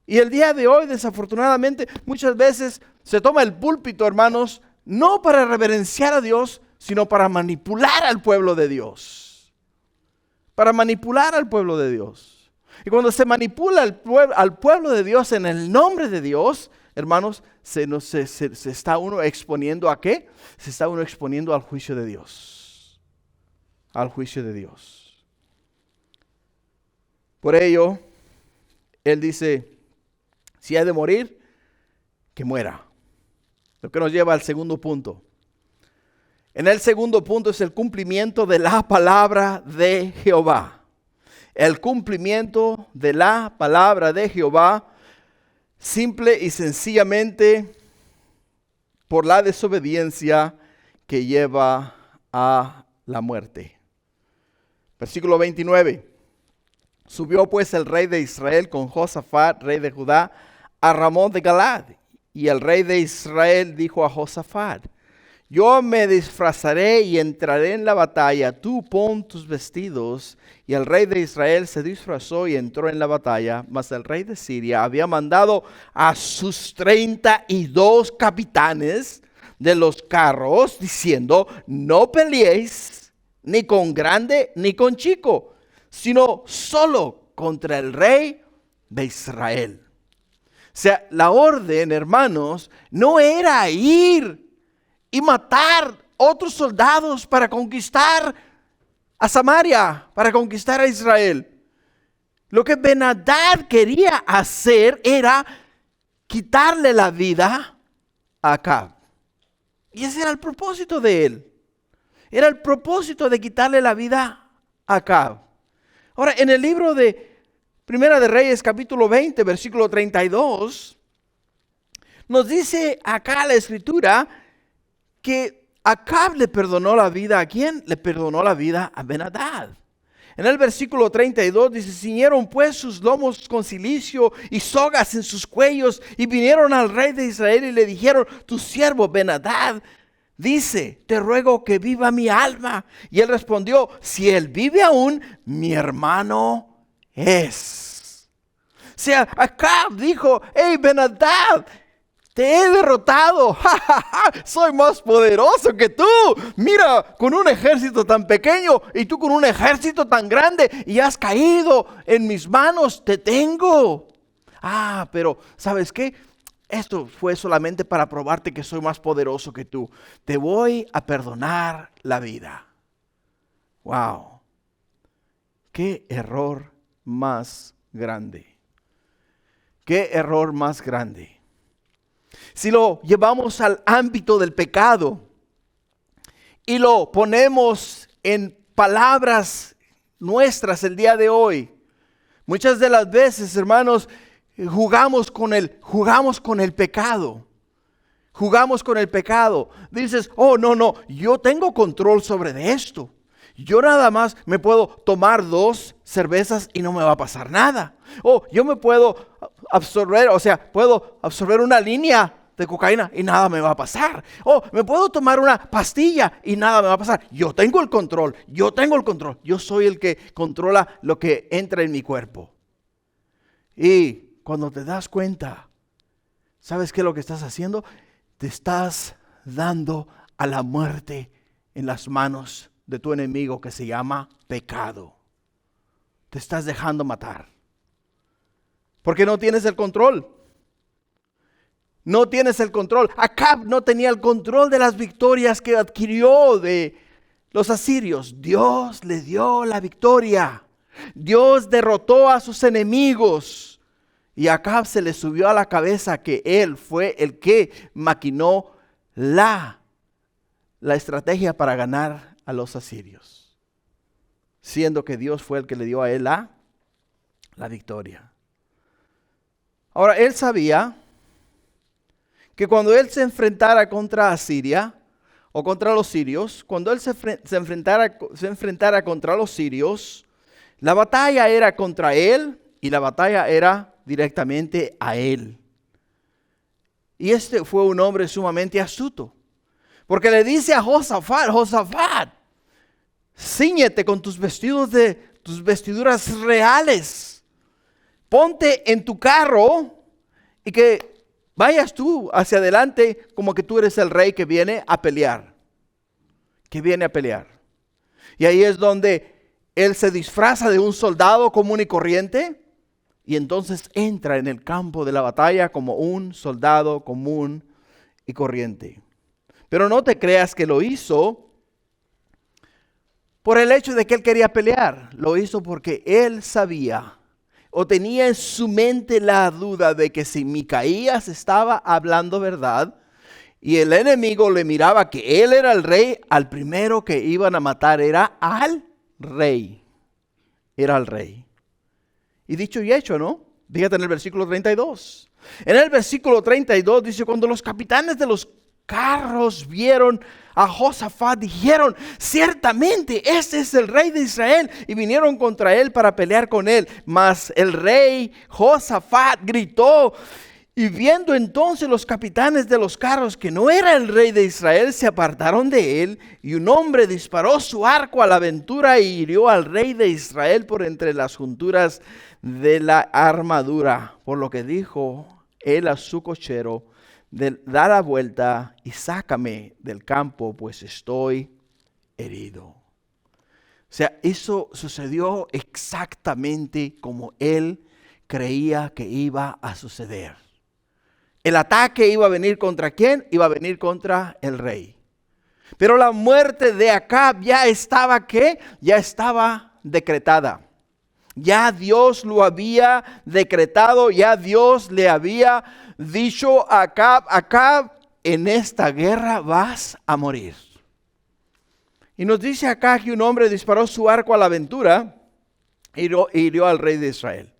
Y el día de hoy, desafortunadamente, muchas veces se toma el púlpito, hermanos, no para reverenciar a Dios, sino para manipular al pueblo de Dios. Para manipular al pueblo de Dios. Y cuando se manipula al pueblo de Dios en el nombre de Dios, hermanos, se está uno exponiendo ¿a qué? Se está uno exponiendo al juicio de Dios. Al juicio de Dios. Por ello, Él dice, si hay de morir, que muera. Lo que nos lleva al segundo punto. En el segundo punto es el cumplimiento de la palabra de Jehová. El cumplimiento de la palabra de Jehová, simple y sencillamente por la desobediencia que lleva a la muerte. Versículo 29. Subió pues el rey de Israel con Josafat, rey de Judá, a Ramón de Galad. Y el rey de Israel dijo a Josafat, yo me disfrazaré y entraré en la batalla, tú pon tus vestidos. Y el rey de Israel se disfrazó y entró en la batalla, mas el rey de Siria había mandado a sus 32 capitanes de los carros, diciendo, no peleéis ni con grande ni con chico, sino solo contra el rey de Israel. O sea, la orden, hermanos, no era ir y matar otros soldados para conquistar a Samaria, para conquistar a Israel. Lo que Ben-Hadad quería hacer era quitarle la vida a Acab. Y ese era el propósito de él. Era el propósito de quitarle la vida a Acab. Ahora, en el libro de Primera de Reyes, capítulo 20, versículo 32, nos dice acá la escritura que Acab le perdonó la vida ¿a quién? Le perdonó la vida a Ben-Hadad. En el versículo 32 dice, ciñeron pues sus lomos con cilicio y sogas en sus cuellos y vinieron al rey de Israel y le dijeron, tu siervo Ben-Hadad dice, te ruego que viva mi alma. Y él respondió, si él vive aún, mi hermano es. O sea, Acab dijo, hey Ben-Hadad, te he derrotado, soy más poderoso que tú. Mira, con un ejército tan pequeño y tú con un ejército tan grande y has caído en mis manos, te tengo. Pero ¿sabes qué? Esto fue solamente para probarte que soy más poderoso que tú. Te voy a perdonar la vida. Wow. Qué error más grande. Qué error más grande. Si lo llevamos al ámbito del pecado y lo ponemos en palabras nuestras el día de hoy, muchas de las veces, hermanos, jugamos con el pecado. Jugamos con el pecado. Dices, oh, no, yo tengo control sobre esto. Yo nada más me puedo tomar 2 cervezas y no me va a pasar nada. Yo me puedo puedo absorber una línea de cocaína y nada me va a pasar. Me puedo tomar una pastilla y nada me va a pasar. Yo tengo el control. Yo soy el que controla lo que entra en mi cuerpo. Y cuando te das cuenta, ¿sabes qué es lo que estás haciendo? Te estás dando a la muerte en las manos de tu enemigo que se llama pecado. Te estás dejando matar. Porque no tienes el control. No tienes el control. Acab no tenía el control de las victorias que adquirió de los asirios. Dios le dio la victoria. Dios derrotó a sus enemigos. Y a Acab se le subió a la cabeza que él fue el que maquinó la estrategia para ganar a los asirios, siendo que Dios fue el que le dio a él la victoria. Ahora, él sabía que cuando él se enfrentara contra Asiria, o contra los sirios, cuando él se enfrentara contra los sirios, la batalla era contra él y la batalla era directamente a él. Y este fue un hombre sumamente astuto, porque le dice a Josafat: Josafat, cíñete con tus vestiduras reales, ponte en tu carro y que vayas tú hacia adelante como que tú eres el rey que viene a pelear. Y ahí es donde él se disfraza de un soldado común y corriente y entonces entra en el campo de la batalla como un soldado común y corriente. Pero no te creas que lo hizo por el hecho de que él quería pelear. Lo hizo porque él sabía o tenía en su mente la duda de que si Micaías estaba hablando verdad y el enemigo le miraba que él era el rey, al primero que iban a matar era al rey. Era el rey. Y dicho y hecho, ¿no? Fíjate en el versículo 32. En el versículo 32 dice: cuando los capitanes de los carros vieron a Josafat, dijeron: ciertamente este es el rey de Israel, y vinieron contra él para pelear con él. Mas el rey Josafat gritó, y viendo entonces los capitanes de los carros que no era el rey de Israel, se apartaron de él, y un hombre disparó su arco a la aventura y hirió al rey de Israel por entre las junturas de la armadura, por lo que dijo él a su cochero: da la vuelta y sácame del campo, pues estoy herido. O sea, eso sucedió exactamente como él creía que iba a suceder. El ataque iba a venir ¿contra quién? Iba a venir contra el rey. Pero la muerte de Acab ya estaba, ¿qué? Ya estaba decretada. Ya Dios lo había decretado, ya Dios le había dicho a Acab: Acab, en esta guerra vas a morir. Y nos dice acá que un hombre disparó su arco a la aventura y hirió al rey de Israel.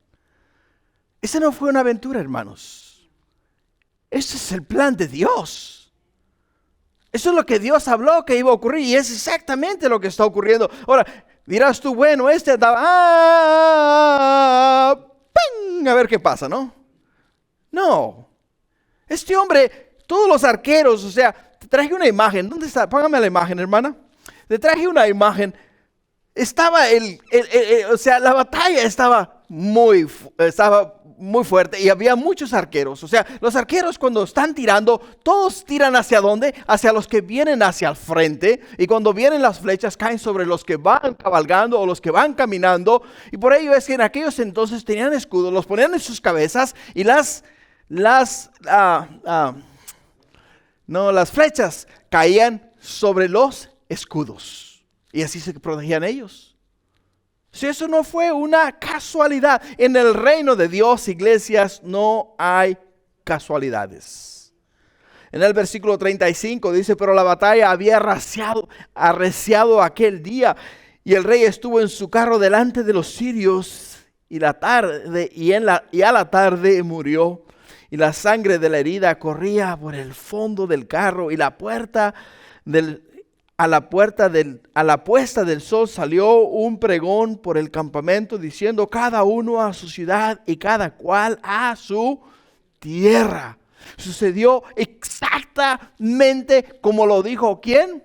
Esa no fue una aventura, hermanos. Ese es el plan de Dios. Eso es lo que Dios habló que iba a ocurrir y es exactamente lo que está ocurriendo. Ahora, dirás tú: bueno, este andaba, ¡ping! A ver qué pasa, ¿no? No. Este hombre, todos los arqueros, o sea, te traje una imagen. ¿Dónde está? Póngame la imagen, hermana. Te traje una imagen. Estaba o sea, la batalla estaba muy fuerte y había muchos arqueros. O sea, los arqueros cuando están tirando, todos tiran ¿hacia dónde? Hacia los que vienen hacia el frente. Y cuando vienen las flechas caen sobre los que van cabalgando o los que van caminando. Y por ello es que en aquellos entonces tenían escudos, los ponían en sus cabezas y las flechas caían sobre los escudos. Y así se protegían ellos. Si eso no fue una casualidad. En el reino de Dios, iglesias, no hay casualidades. En el versículo 35 dice: pero la batalla había arreciado aquel día, y el rey estuvo en su carro delante de los sirios, y a la tarde murió. Y la sangre de la herida corría por el fondo del carro, y a la puesta del sol salió un pregón por el campamento diciendo: cada uno a su ciudad y cada cual a su tierra. Sucedió exactamente como lo dijo ¿quién?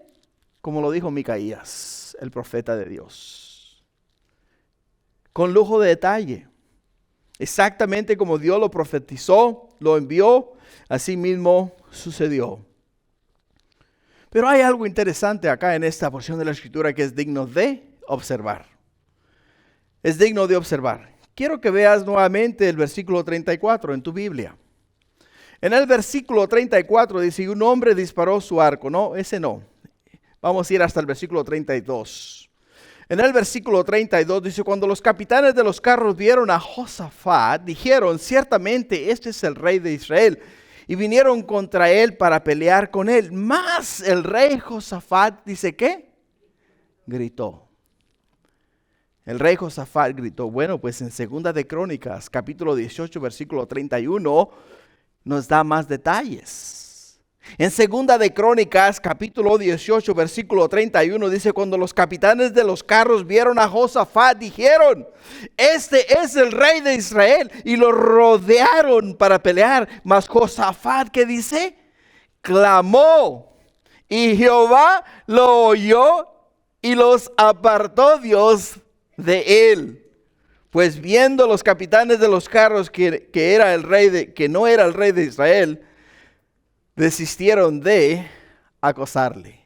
Como lo dijo Micaías, el profeta de Dios. Con lujo de detalle. Exactamente como Dios lo profetizó, lo envió, así mismo sucedió. Pero hay algo interesante acá en esta porción de la Escritura que es digno de observar. Es digno de observar. Quiero que veas nuevamente el versículo 34 en tu Biblia. En el versículo 34 dice: un hombre disparó su arco. No, ese no. Vamos a ir hasta el versículo 32. En el versículo 32 dice: cuando los capitanes de los carros vieron a Josafat, dijeron: ciertamente este es el rey de Israel. Y vinieron contra él para pelear con él. Mas el rey Josafat, dice ¿qué? Gritó. El rey Josafat gritó. Bueno, pues en Segunda de Crónicas, capítulo 18, versículo 31, nos da más detalles. En segunda de Crónicas, capítulo 18, versículo 31, dice: cuando los capitanes de los carros vieron a Josafat, dijeron: este es el rey de Israel, y lo rodearon para pelear. Mas Josafat, ¿qué dice? Clamó, y Jehová lo oyó, y los apartó Dios de él. Pues viendo los capitanes de los carros que no era el rey de Israel, desistieron de acosarle.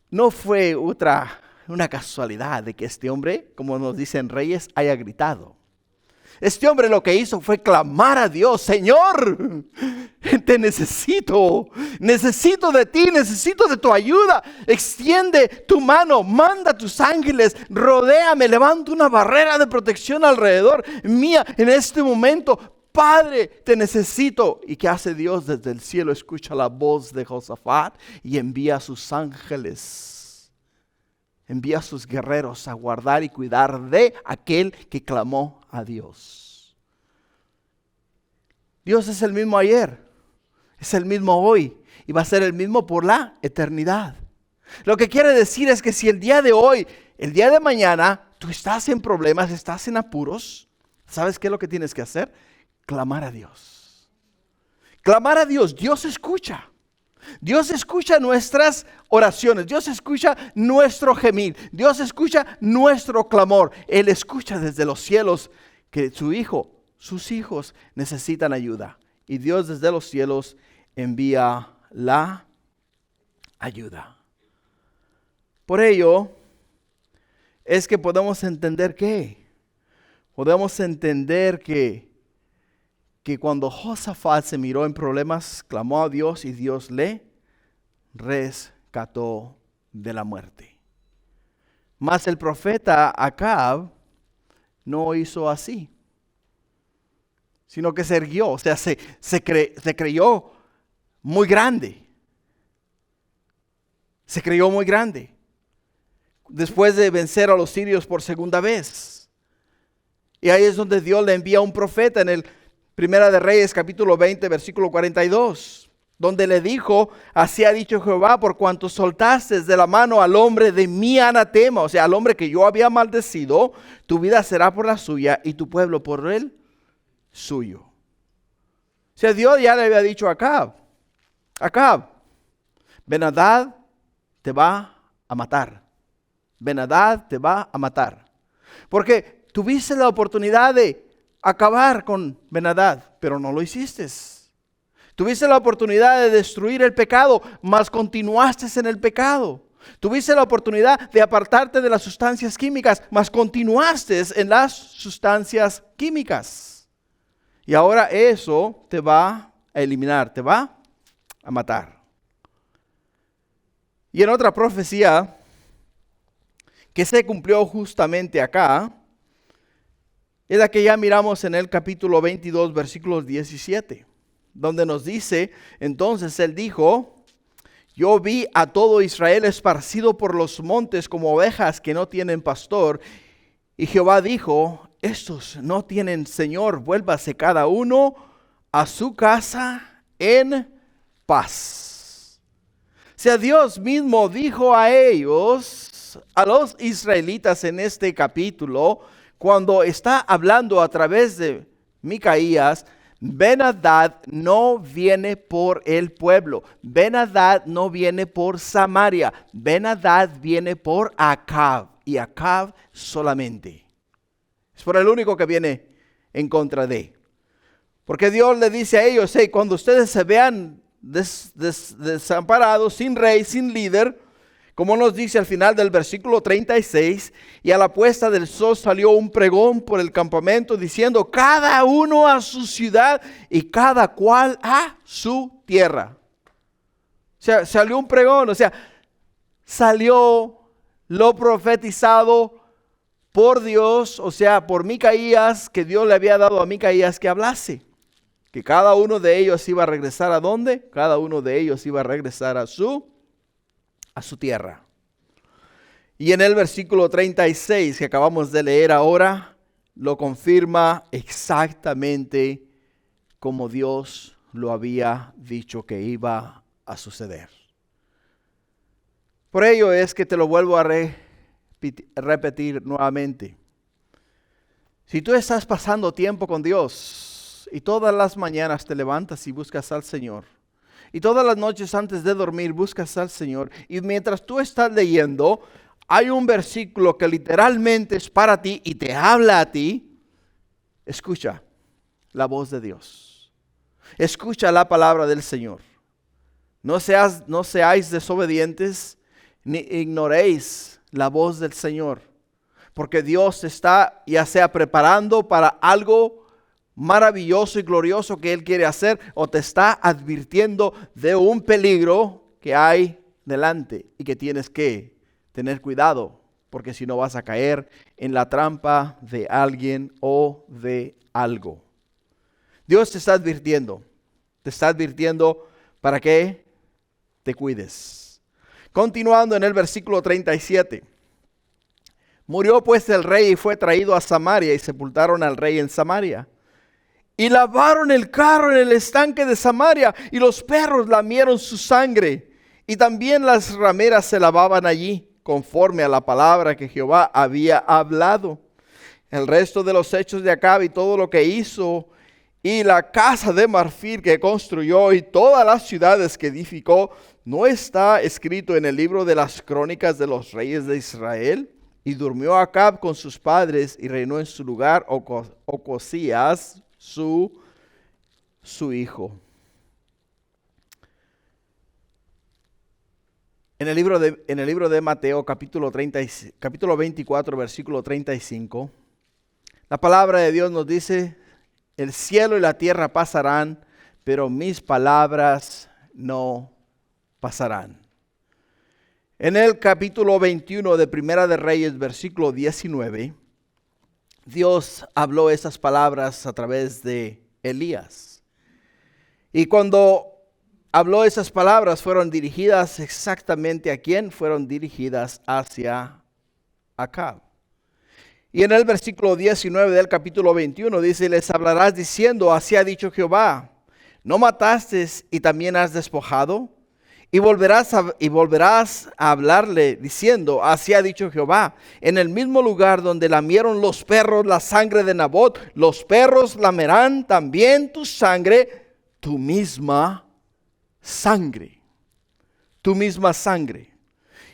No fue una casualidad de que este hombre, como nos dicen Reyes, haya gritado. Este hombre lo que hizo fue clamar a Dios: Señor, te necesito de ti, necesito de tu ayuda. Extiende tu mano, manda tus ángeles, rodéame, levanta una barrera de protección alrededor mía en este momento. Padre, te necesito. ¿Y qué hace Dios? Desde el cielo escucha la voz de Josafat y envía a sus ángeles, envía a sus guerreros a guardar y cuidar de aquel que clamó a Dios. Dios es el mismo ayer, es el mismo hoy y va a ser el mismo por la eternidad. Lo que quiere decir es que si el día de hoy, el día de mañana, tú estás en problemas, estás en apuros, ¿sabes qué es lo que tienes que hacer? Clamar a Dios. Clamar a Dios. Dios escucha. Dios escucha nuestras oraciones. Dios escucha nuestro gemir. Dios escucha nuestro clamor. Él escucha desde los cielos que sus hijos necesitan ayuda. Y Dios desde los cielos envía la ayuda. Por ello es que podemos entender que cuando Josafat se miró en problemas, clamó a Dios y Dios le rescató de la muerte. Mas el profeta Acab no hizo así, sino que se erguió, o sea, se creyó muy grande. Se creyó muy grande. Después de vencer a los sirios por segunda vez. Y ahí es donde Dios le envía un profeta en el Primera de Reyes, capítulo 20, versículo 42, donde le dijo: así ha dicho Jehová, por cuanto soltaste de la mano al hombre de mi anatema, o sea, al hombre que yo había maldecido, tu vida será por la suya y tu pueblo por el suyo. O sea, Dios ya le había dicho a Acab, Ben-Hadad te va a matar. Ben-Hadad te va a matar. Porque tuviste la oportunidad de acabar con Ben-Hadad, pero no lo hiciste. Tuviste la oportunidad de destruir el pecado, mas continuaste en el pecado. Tuviste la oportunidad de apartarte de las sustancias químicas, mas continuaste en las sustancias químicas. Y ahora eso te va a eliminar, te va a matar. Y en otra profecía que se cumplió justamente acá, es la que ya miramos en el capítulo 22, versículos 17, donde nos dice: entonces él dijo: yo vi a todo Israel esparcido por los montes como ovejas que no tienen pastor. Y Jehová dijo: estos no tienen señor, vuélvase cada uno a su casa en paz. O sea, Dios mismo dijo a ellos, a los israelitas en este capítulo, cuando está hablando a través de Micaías: Ben-Hadad no viene por el pueblo. Ben-Hadad no viene por Samaria. Ben-Hadad viene por Acab, y Acab solamente. Es por el único que viene en contra de. Porque Dios le dice a ellos: hey, cuando ustedes se vean desamparados, sin rey, sin líder, como nos dice al final del versículo 36, y a la puesta del sol salió un pregón por el campamento diciendo: cada uno a su ciudad y cada cual a su tierra. O sea, salió un pregón, o sea, salió lo profetizado por Dios, o sea, por Micaías, que Dios le había dado a Micaías que hablase. Que cada uno de ellos iba a regresar ¿a dónde? Cada uno de ellos iba a regresar a su tierra. Y en el versículo 36 que acabamos de leer ahora, lo confirma exactamente como Dios lo había dicho que iba a suceder. Por ello es que te lo vuelvo a repetir nuevamente. Si tú estás pasando tiempo con Dios y todas las mañanas te levantas y buscas al Señor, y todas las noches antes de dormir buscas al Señor, y mientras tú estás leyendo, hay un versículo que literalmente es para ti y te habla a ti, escucha la voz de Dios. Escucha la palabra del Señor. No seáis desobedientes ni ignoréis la voz del Señor, porque Dios está ya sea preparando para algo maravilloso y glorioso que Él quiere hacer, o te está advirtiendo de un peligro que hay delante y que tienes que tener cuidado, porque si no vas a caer en la trampa de alguien o de algo. Dios te está advirtiendo para que te cuides. Continuando en el versículo 37. Murió pues el rey y fue traído a Samaria y sepultaron al rey en Samaria. Y lavaron el carro en el estanque de Samaria y los perros lamieron su sangre. Y también las rameras se lavaban allí, conforme a la palabra que Jehová había hablado. El resto de los hechos de Acab y todo lo que hizo, y la casa de marfil que construyó y todas las ciudades que edificó, ¿no está escrito en el libro de las crónicas de los reyes de Israel? Y durmió Acab con sus padres y reinó en su lugar Ocosías, su hijo. En el libro de Mateo, capítulo 24, versículo 35, la palabra de Dios nos dice: el cielo y la tierra pasarán, pero mis palabras no pasarán. En el capítulo 21 de Primera de Reyes, versículo 19, Dios habló esas palabras a través de Elías. Y cuando habló esas palabras, fueron dirigidas exactamente a quién, fueron dirigidas hacia Acab. Y en el versículo 19 del capítulo 21 dice: les hablarás diciendo, así ha dicho Jehová, ¿no mataste y también has despojado? Y volverás a hablarle diciendo, así ha dicho Jehová, en el mismo lugar donde lamieron los perros la sangre de Nabot, los perros lamerán también tu sangre, tu misma sangre. Tu misma sangre.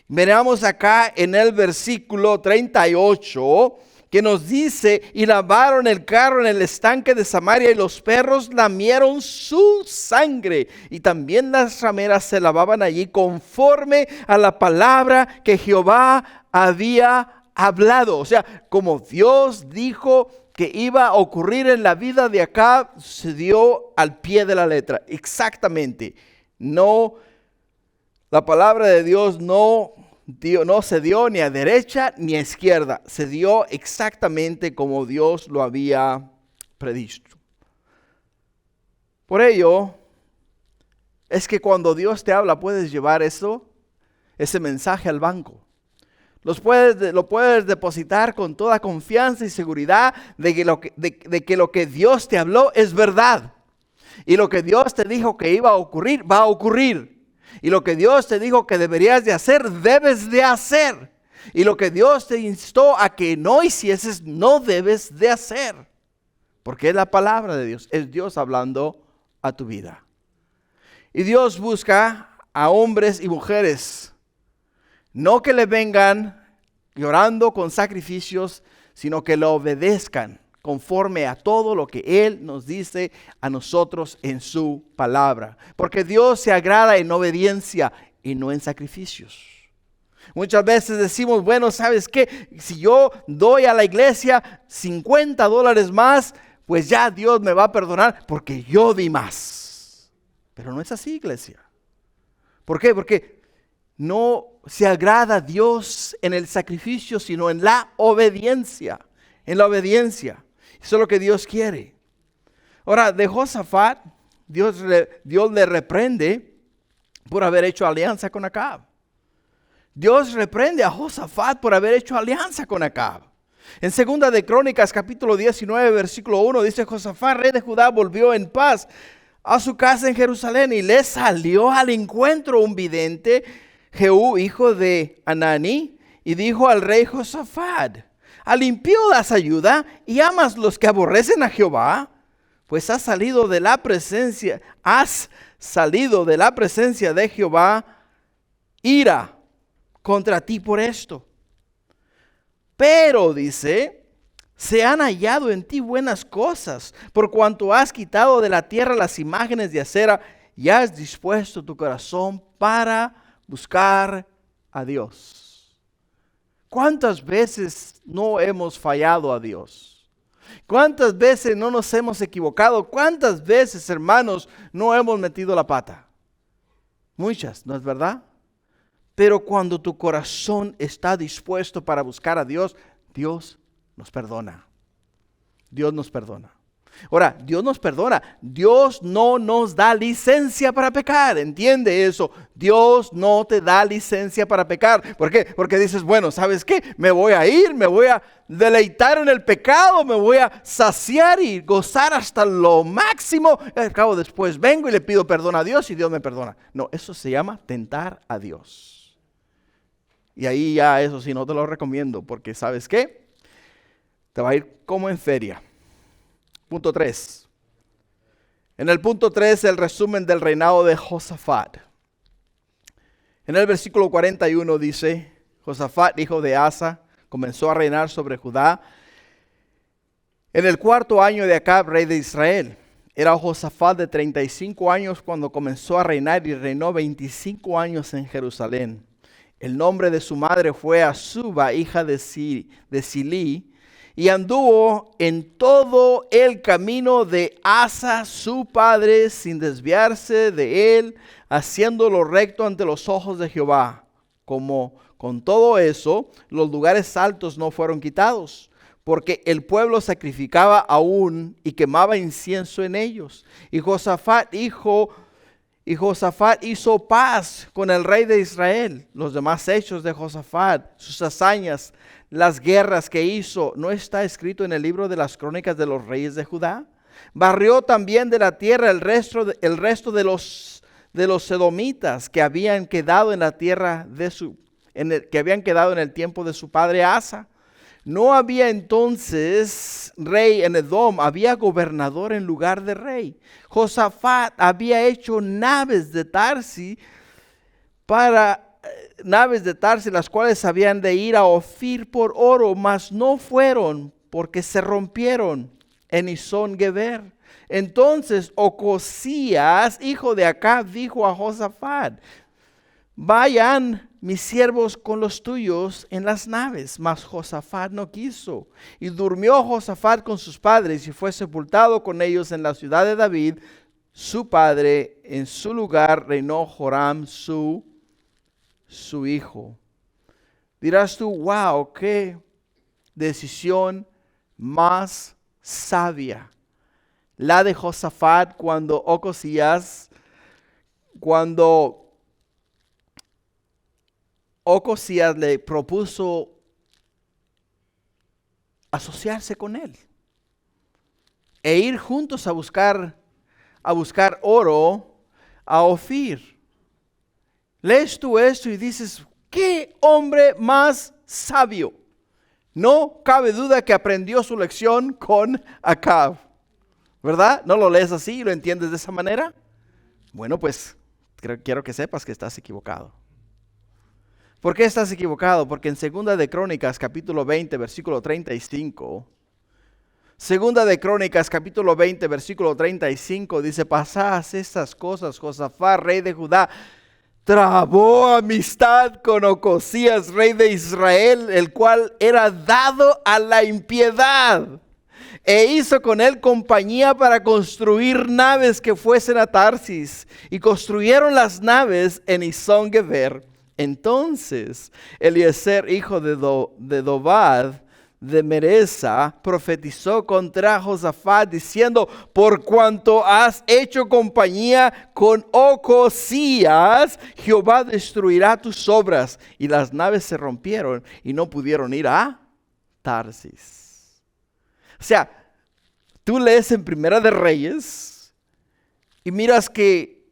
Miramos acá en el versículo 38 que nos dice: y lavaron el carro en el estanque de Samaria y los perros lamieron su sangre. Y también las rameras se lavaban allí conforme a la palabra que Jehová había hablado. O sea, como Dios dijo que iba a ocurrir en la vida de Acab, se dio al pie de la letra. Exactamente. No, la palabra de Dios no se dio ni a derecha ni a izquierda. Se dio exactamente como Dios lo había predicho. Por ello, es que cuando Dios te habla, puedes llevar ese mensaje al banco. Lo puedes depositar con toda confianza y seguridad de que lo que Dios te habló es verdad. Y lo que Dios te dijo que iba a ocurrir, va a ocurrir. Y lo que Dios te dijo que deberías de hacer, debes de hacer. Y lo que Dios te instó a que no hicieses, no debes de hacer. Porque es la palabra de Dios, es Dios hablando a tu vida. Y Dios busca a hombres y mujeres, no que le vengan llorando con sacrificios, sino que le obedezcan conforme a todo lo que Él nos dice a nosotros en su palabra. Porque Dios se agrada en obediencia y no en sacrificios. Muchas veces decimos, bueno, ¿sabes qué? Si yo doy a la iglesia $50 más, pues ya Dios me va a perdonar porque yo di más. Pero no es así, iglesia. ¿Por qué? Porque no se agrada a Dios en el sacrificio, sino en la obediencia. En la obediencia. Eso es lo que Dios quiere. Ahora, de Josafat, Dios le reprende por haber hecho alianza con Acab. Dios reprende a Josafat por haber hecho alianza con Acab. En 2 de Crónicas, capítulo 19, versículo 1, dice: Josafat, rey de Judá, volvió en paz a su casa en Jerusalén, y le salió al encuentro un vidente, Jehú, hijo de Hanani, y dijo al rey Josafat: ¿al impío das ayuda y amas los que aborrecen a Jehová? Pues has salido de la presencia de Jehová ira contra ti por esto. Pero, dice, se han hallado en ti buenas cosas, por cuanto has quitado de la tierra las imágenes de acera y has dispuesto tu corazón para buscar a Dios. ¿Cuántas veces no hemos fallado a Dios? ¿Cuántas veces no nos hemos equivocado? ¿Cuántas veces, hermanos, no hemos metido la pata? Muchas, ¿no es verdad? Pero cuando tu corazón está dispuesto para buscar a Dios, Dios nos perdona. Dios nos perdona. Ahora, Dios nos perdona. Dios no nos da licencia para pecar. ¿Entiende eso? Dios no te da licencia para pecar. ¿Por qué? Porque dices, bueno, ¿sabes qué? Me voy a ir, me voy a deleitar en el pecado, me voy a saciar y gozar hasta lo máximo. Y al cabo después vengo y le pido perdón a Dios y Dios me perdona. No, eso se llama tentar a Dios. Y ahí ya eso sí no te lo recomiendo, porque ¿sabes qué? Te va a ir como en feria. Punto 3. En el punto 3, el resumen del reinado de Josafat. En el versículo 41 dice: Josafat, hijo de Asa, comenzó a reinar sobre Judá en el 4º año de Acab, rey de Israel. Era Josafat de 35 años cuando comenzó a reinar y reinó 25 años en Jerusalén. El nombre de su madre fue Azuba, hija de Silí, y anduvo en todo el camino de Asa su padre, sin desviarse de él, haciendo lo recto ante los ojos de Jehová. Como con todo eso, los lugares altos no fueron quitados, porque el pueblo sacrificaba aún y quemaba incienso en ellos. Y Josafat hizo paz con el rey de Israel. Los demás hechos de Josafat, sus hazañas, las guerras que hizo, ¿no está escrito en el libro de las crónicas de los reyes de Judá? Barrió también de la tierra el resto de los sedomitas que habían quedado en la tierra que habían quedado en el tiempo de su padre Asa. No había entonces rey en Edom, había gobernador en lugar de rey. Josafat había hecho naves de Tarsis, las cuales habían de ir a Ofir por oro, mas no fueron, porque se rompieron en Izón Geber. Entonces Ocosías, hijo de Acab, dijo a Josafat: vayan mis siervos con los tuyos en las naves. Mas Josafat no quiso. Y durmió Josafat con sus padres y fue sepultado con ellos en la ciudad de David, su padre. En su lugar reinó Joram, su hijo. Dirás tú, wow, qué decisión más sabia. La de Josafat cuando Ocosías le propuso asociarse con él e ir juntos a buscar oro a Ofir. Lees tú esto y dices, ¿qué hombre más sabio? No cabe duda que aprendió su lección con Acab, ¿verdad? ¿No lo lees así y lo entiendes de esa manera? Bueno, pues quiero que sepas que estás equivocado. ¿Por qué estás equivocado? Porque en 2 de Crónicas, capítulo 20, versículo 35, 2 de Crónicas, capítulo 20, versículo 35, dice: pasadas estas cosas, Josafat, rey de Judá, trabó amistad con Ocosías, rey de Israel, el cual era dado a la impiedad, e hizo con él compañía para construir naves que fuesen a Tarsis, y construyeron las naves en Izón Geber. Entonces Eliezer, hijo de Dobad, de Meresa, profetizó contra Josafat diciendo: por cuanto has hecho compañía con Ocosías, Jehová destruirá tus obras. Y las naves se rompieron y no pudieron ir a Tarsis. O sea, tú lees en Primera de Reyes y miras que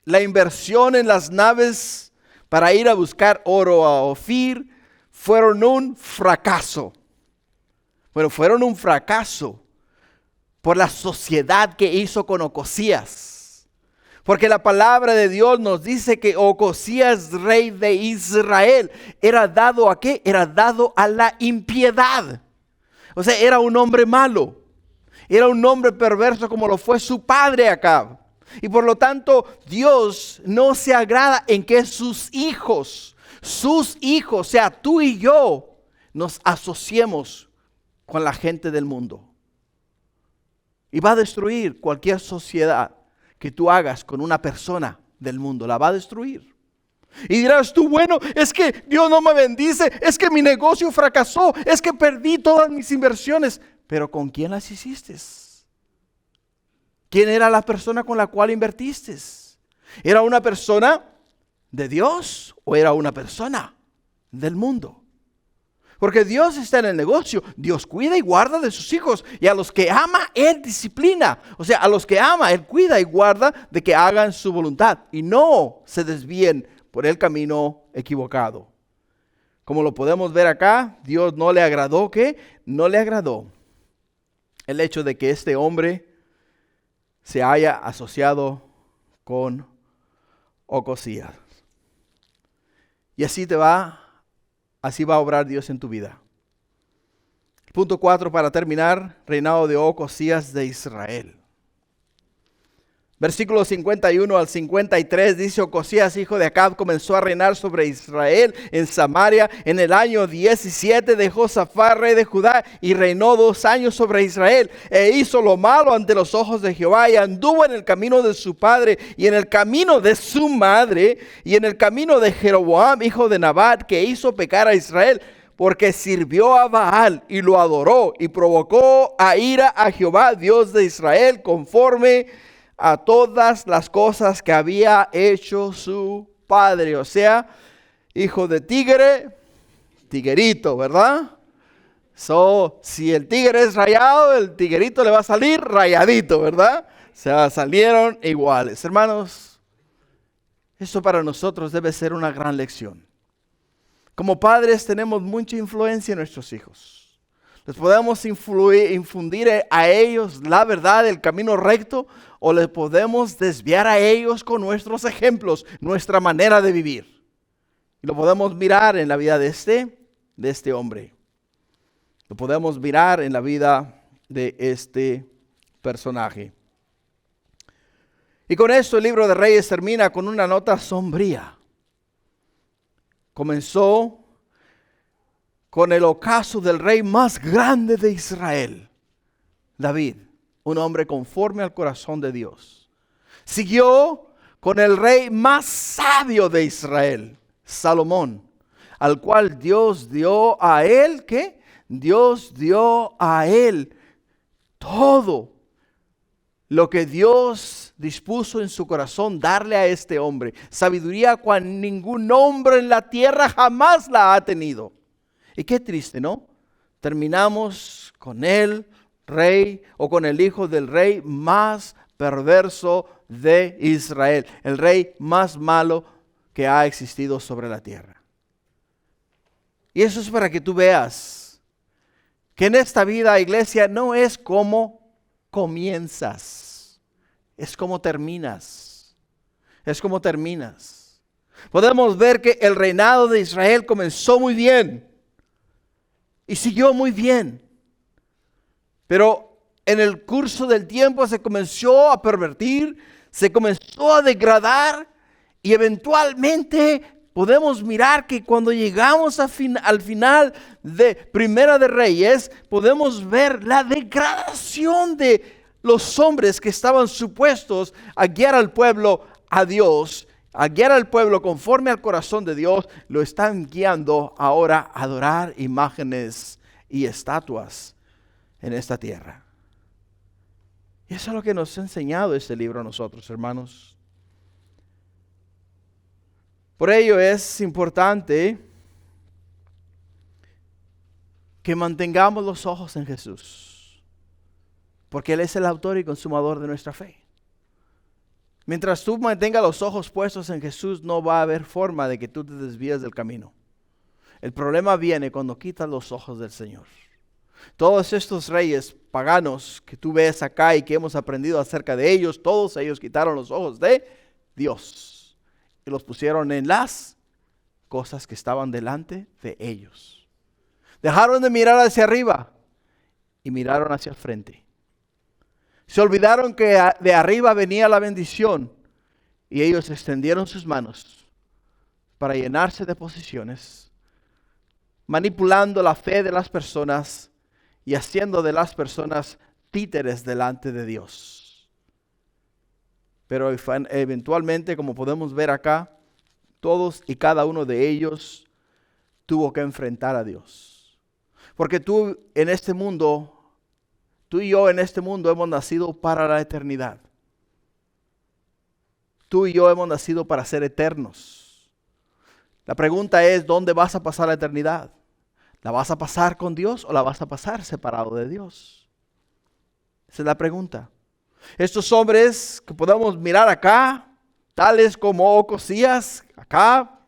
la inversión en las naves para ir a buscar oro a Ofir fueron un fracaso. Bueno, fueron un fracaso por la sociedad que hizo con Ocosías. Porque la palabra de Dios nos dice que Ocosías, rey de Israel, era dado ¿a qué? Era dado a la impiedad. O sea, era un hombre malo. Era un hombre perverso como lo fue su padre Acab. Y por lo tanto, Dios no se agrada en que sus hijos, o sea, tú y yo, nos asociemos con la gente del mundo. Y va a destruir cualquier sociedad que tú hagas con una persona del mundo. La va a destruir. Y dirás tú, bueno, es que Dios no me bendice, es que mi negocio fracasó, es que perdí todas mis inversiones. Pero ¿con quién las hiciste? ¿Quién era la persona con la cual invertiste? ¿Era una persona de Dios o era una persona del mundo? Porque Dios está en el negocio, Dios cuida y guarda de sus hijos, y a los que ama, Él disciplina. O sea, a los que ama, Él cuida y guarda de que hagan su voluntad y no se desvíen por el camino equivocado. Como lo podemos ver acá, Dios no le agradó, ¿qué? No le agradó el hecho de que este hombre se haya asociado con Ocosías. Y así va a obrar Dios en tu vida. Punto 4 para terminar, reinado de Ocosías de Israel. Versículos 51 al 53 dice: Ocosías, hijo de Acab, comenzó a reinar sobre Israel en Samaria en el año 17 de Josafat, rey de Judá, y reinó 2 años sobre Israel, e hizo lo malo ante los ojos de Jehová, y anduvo en el camino de su padre, y en el camino de su madre, y en el camino de Jeroboam, hijo de Nabat, que hizo pecar a Israel, porque sirvió a Baal y lo adoró, y provocó a ira a Jehová, Dios de Israel, conforme a todas las cosas que había hecho su padre. O sea, hijo de tigre, tiguerito, ¿verdad? Si el tigre es rayado, el tiguerito le va a salir rayadito, ¿verdad? O sea, salieron iguales. Hermanos, esto para nosotros debe ser una gran lección. Como padres tenemos mucha influencia en nuestros hijos. Les podemos infundir a ellos la verdad, el camino recto, o les podemos desviar a ellos con nuestros ejemplos, nuestra manera de vivir. Y lo podemos mirar en la vida de este hombre. Lo podemos mirar en la vida de este personaje. Y con esto el libro de Reyes termina con una nota sombría. Comenzó con el ocaso del rey más grande de Israel, David, un hombre conforme al corazón de Dios. Siguió con el rey más sabio de Israel, Salomón, al cual Dios dio a él, ¿qué? Dios dio a él todo lo que Dios dispuso en su corazón darle a este hombre. Sabiduría cual ningún hombre en la tierra jamás la ha tenido. Y qué triste, ¿no? Terminamos con el rey o con el hijo del rey más perverso de Israel. El rey más malo que ha existido sobre la tierra. Y eso es para que tú veas que en esta vida, iglesia, no es como comienzas, es como terminas. Es como terminas. Podemos ver que el reinado de Israel comenzó muy bien. Y siguió muy bien. Pero en el curso del tiempo se comenzó a pervertir, se comenzó a degradar y eventualmente podemos mirar que cuando llegamos al final de Primera de Reyes, podemos ver la degradación de los hombres que estaban supuestos a guiar al pueblo a Dios, a guiar al pueblo conforme al corazón de Dios. Lo están guiando ahora a adorar imágenes y estatuas en esta tierra. Y eso es lo que nos ha enseñado este libro a nosotros, hermanos. Por ello es importante que mantengamos los ojos en Jesús, porque Él es el autor y consumador de nuestra fe. Mientras tú mantengas los ojos puestos en Jesús, no va a haber forma de que tú te desvíes del camino. El problema viene cuando quitas los ojos del Señor. Todos estos reyes paganos que tú ves acá y que hemos aprendido acerca de ellos, todos ellos quitaron los ojos de Dios y los pusieron en las cosas que estaban delante de ellos. Dejaron de mirar hacia arriba y miraron hacia el frente. Se olvidaron que de arriba venía la bendición y ellos extendieron sus manos para llenarse de posesiones, manipulando la fe de las personas y haciendo de las personas títeres delante de Dios. Pero eventualmente, como podemos ver acá, todos y cada uno de ellos tuvo que enfrentar a Dios. Porque tú y yo en este mundo hemos nacido para la eternidad. Tú y yo hemos nacido para ser eternos. La pregunta es, ¿dónde vas a pasar la eternidad? ¿La vas a pasar con Dios o la vas a pasar separado de Dios? Esa es la pregunta. Estos hombres que podemos mirar acá, tales como Ocosías, acá,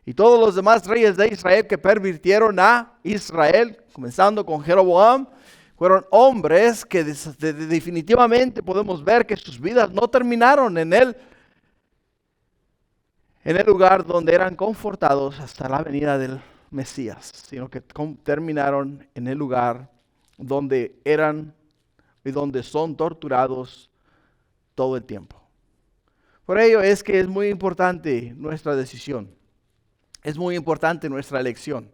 y todos los demás reyes de Israel que pervirtieron a Israel, comenzando con Jeroboam, fueron hombres que definitivamente podemos ver que sus vidas no terminaron en el lugar donde eran confortados hasta la venida del Mesías, sino que terminaron en el lugar donde eran y donde son torturados todo el tiempo. Por ello es que es muy importante nuestra decisión. Es muy importante nuestra elección.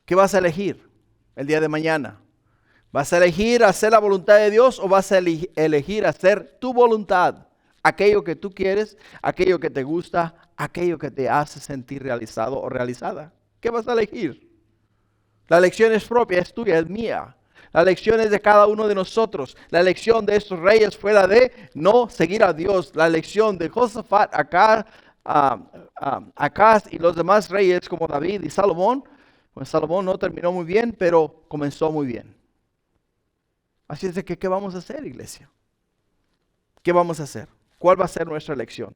¿Qué vas a elegir el día de mañana? ¿Vas a elegir hacer la voluntad de Dios o vas a elegir hacer tu voluntad? Aquello que tú quieres, aquello que te gusta, aquello que te hace sentir realizado o realizada. ¿Qué vas a elegir? La elección es propia, es tuya, es mía. La elección es de cada uno de nosotros. La elección de estos reyes fue la de no seguir a Dios. La elección de Josafat, Acaz y los demás reyes como David y Salomón. Pues Salomón no terminó muy bien, pero comenzó muy bien. Así es de que, ¿qué vamos a hacer, iglesia? ¿Qué vamos a hacer? ¿Cuál va a ser nuestra elección?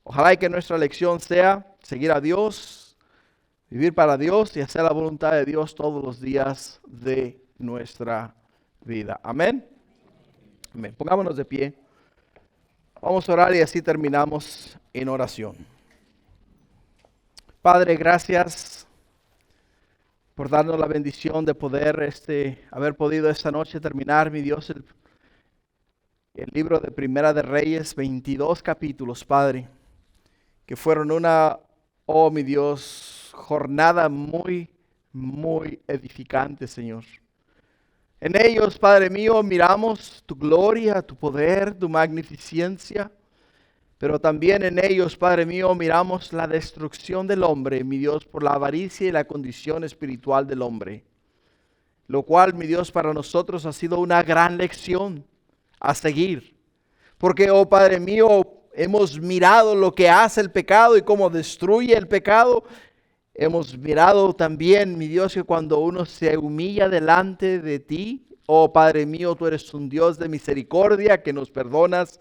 Ojalá y que nuestra elección sea seguir a Dios, vivir para Dios y hacer la voluntad de Dios todos los días de nuestra vida. Amén. Amén. Pongámonos de pie. Vamos a orar y así terminamos en oración. Padre, gracias por darnos la bendición de poder haber podido esta noche terminar, mi Dios, el libro de Primera de Reyes, 22 capítulos, Padre, que fueron oh mi Dios, jornada muy, muy edificante, Señor. En ellos, Padre mío, miramos tu gloria, tu poder, tu magnificencia, pero también en ellos, Padre mío, miramos la destrucción del hombre, mi Dios, por la avaricia y la condición espiritual del hombre. Lo cual, mi Dios, para nosotros ha sido una gran lección a seguir. Porque, oh Padre mío, hemos mirado lo que hace el pecado y cómo destruye el pecado. Hemos mirado también, mi Dios, que cuando uno se humilla delante de ti, oh Padre mío, tú eres un Dios de misericordia que nos perdonas.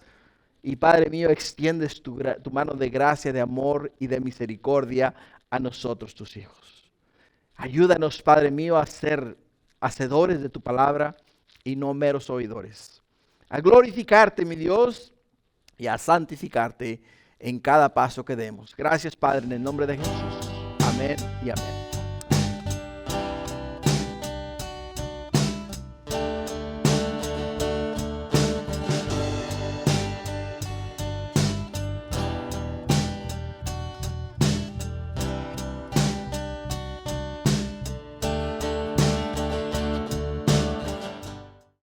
Y Padre mío, extiendes tu mano de gracia, de amor y de misericordia a nosotros, tus hijos. Ayúdanos, Padre mío, a ser hacedores de tu palabra y no meros oidores. A glorificarte, mi Dios, y a santificarte en cada paso que demos. Gracias, Padre, en el nombre de Jesús. Amén y amén.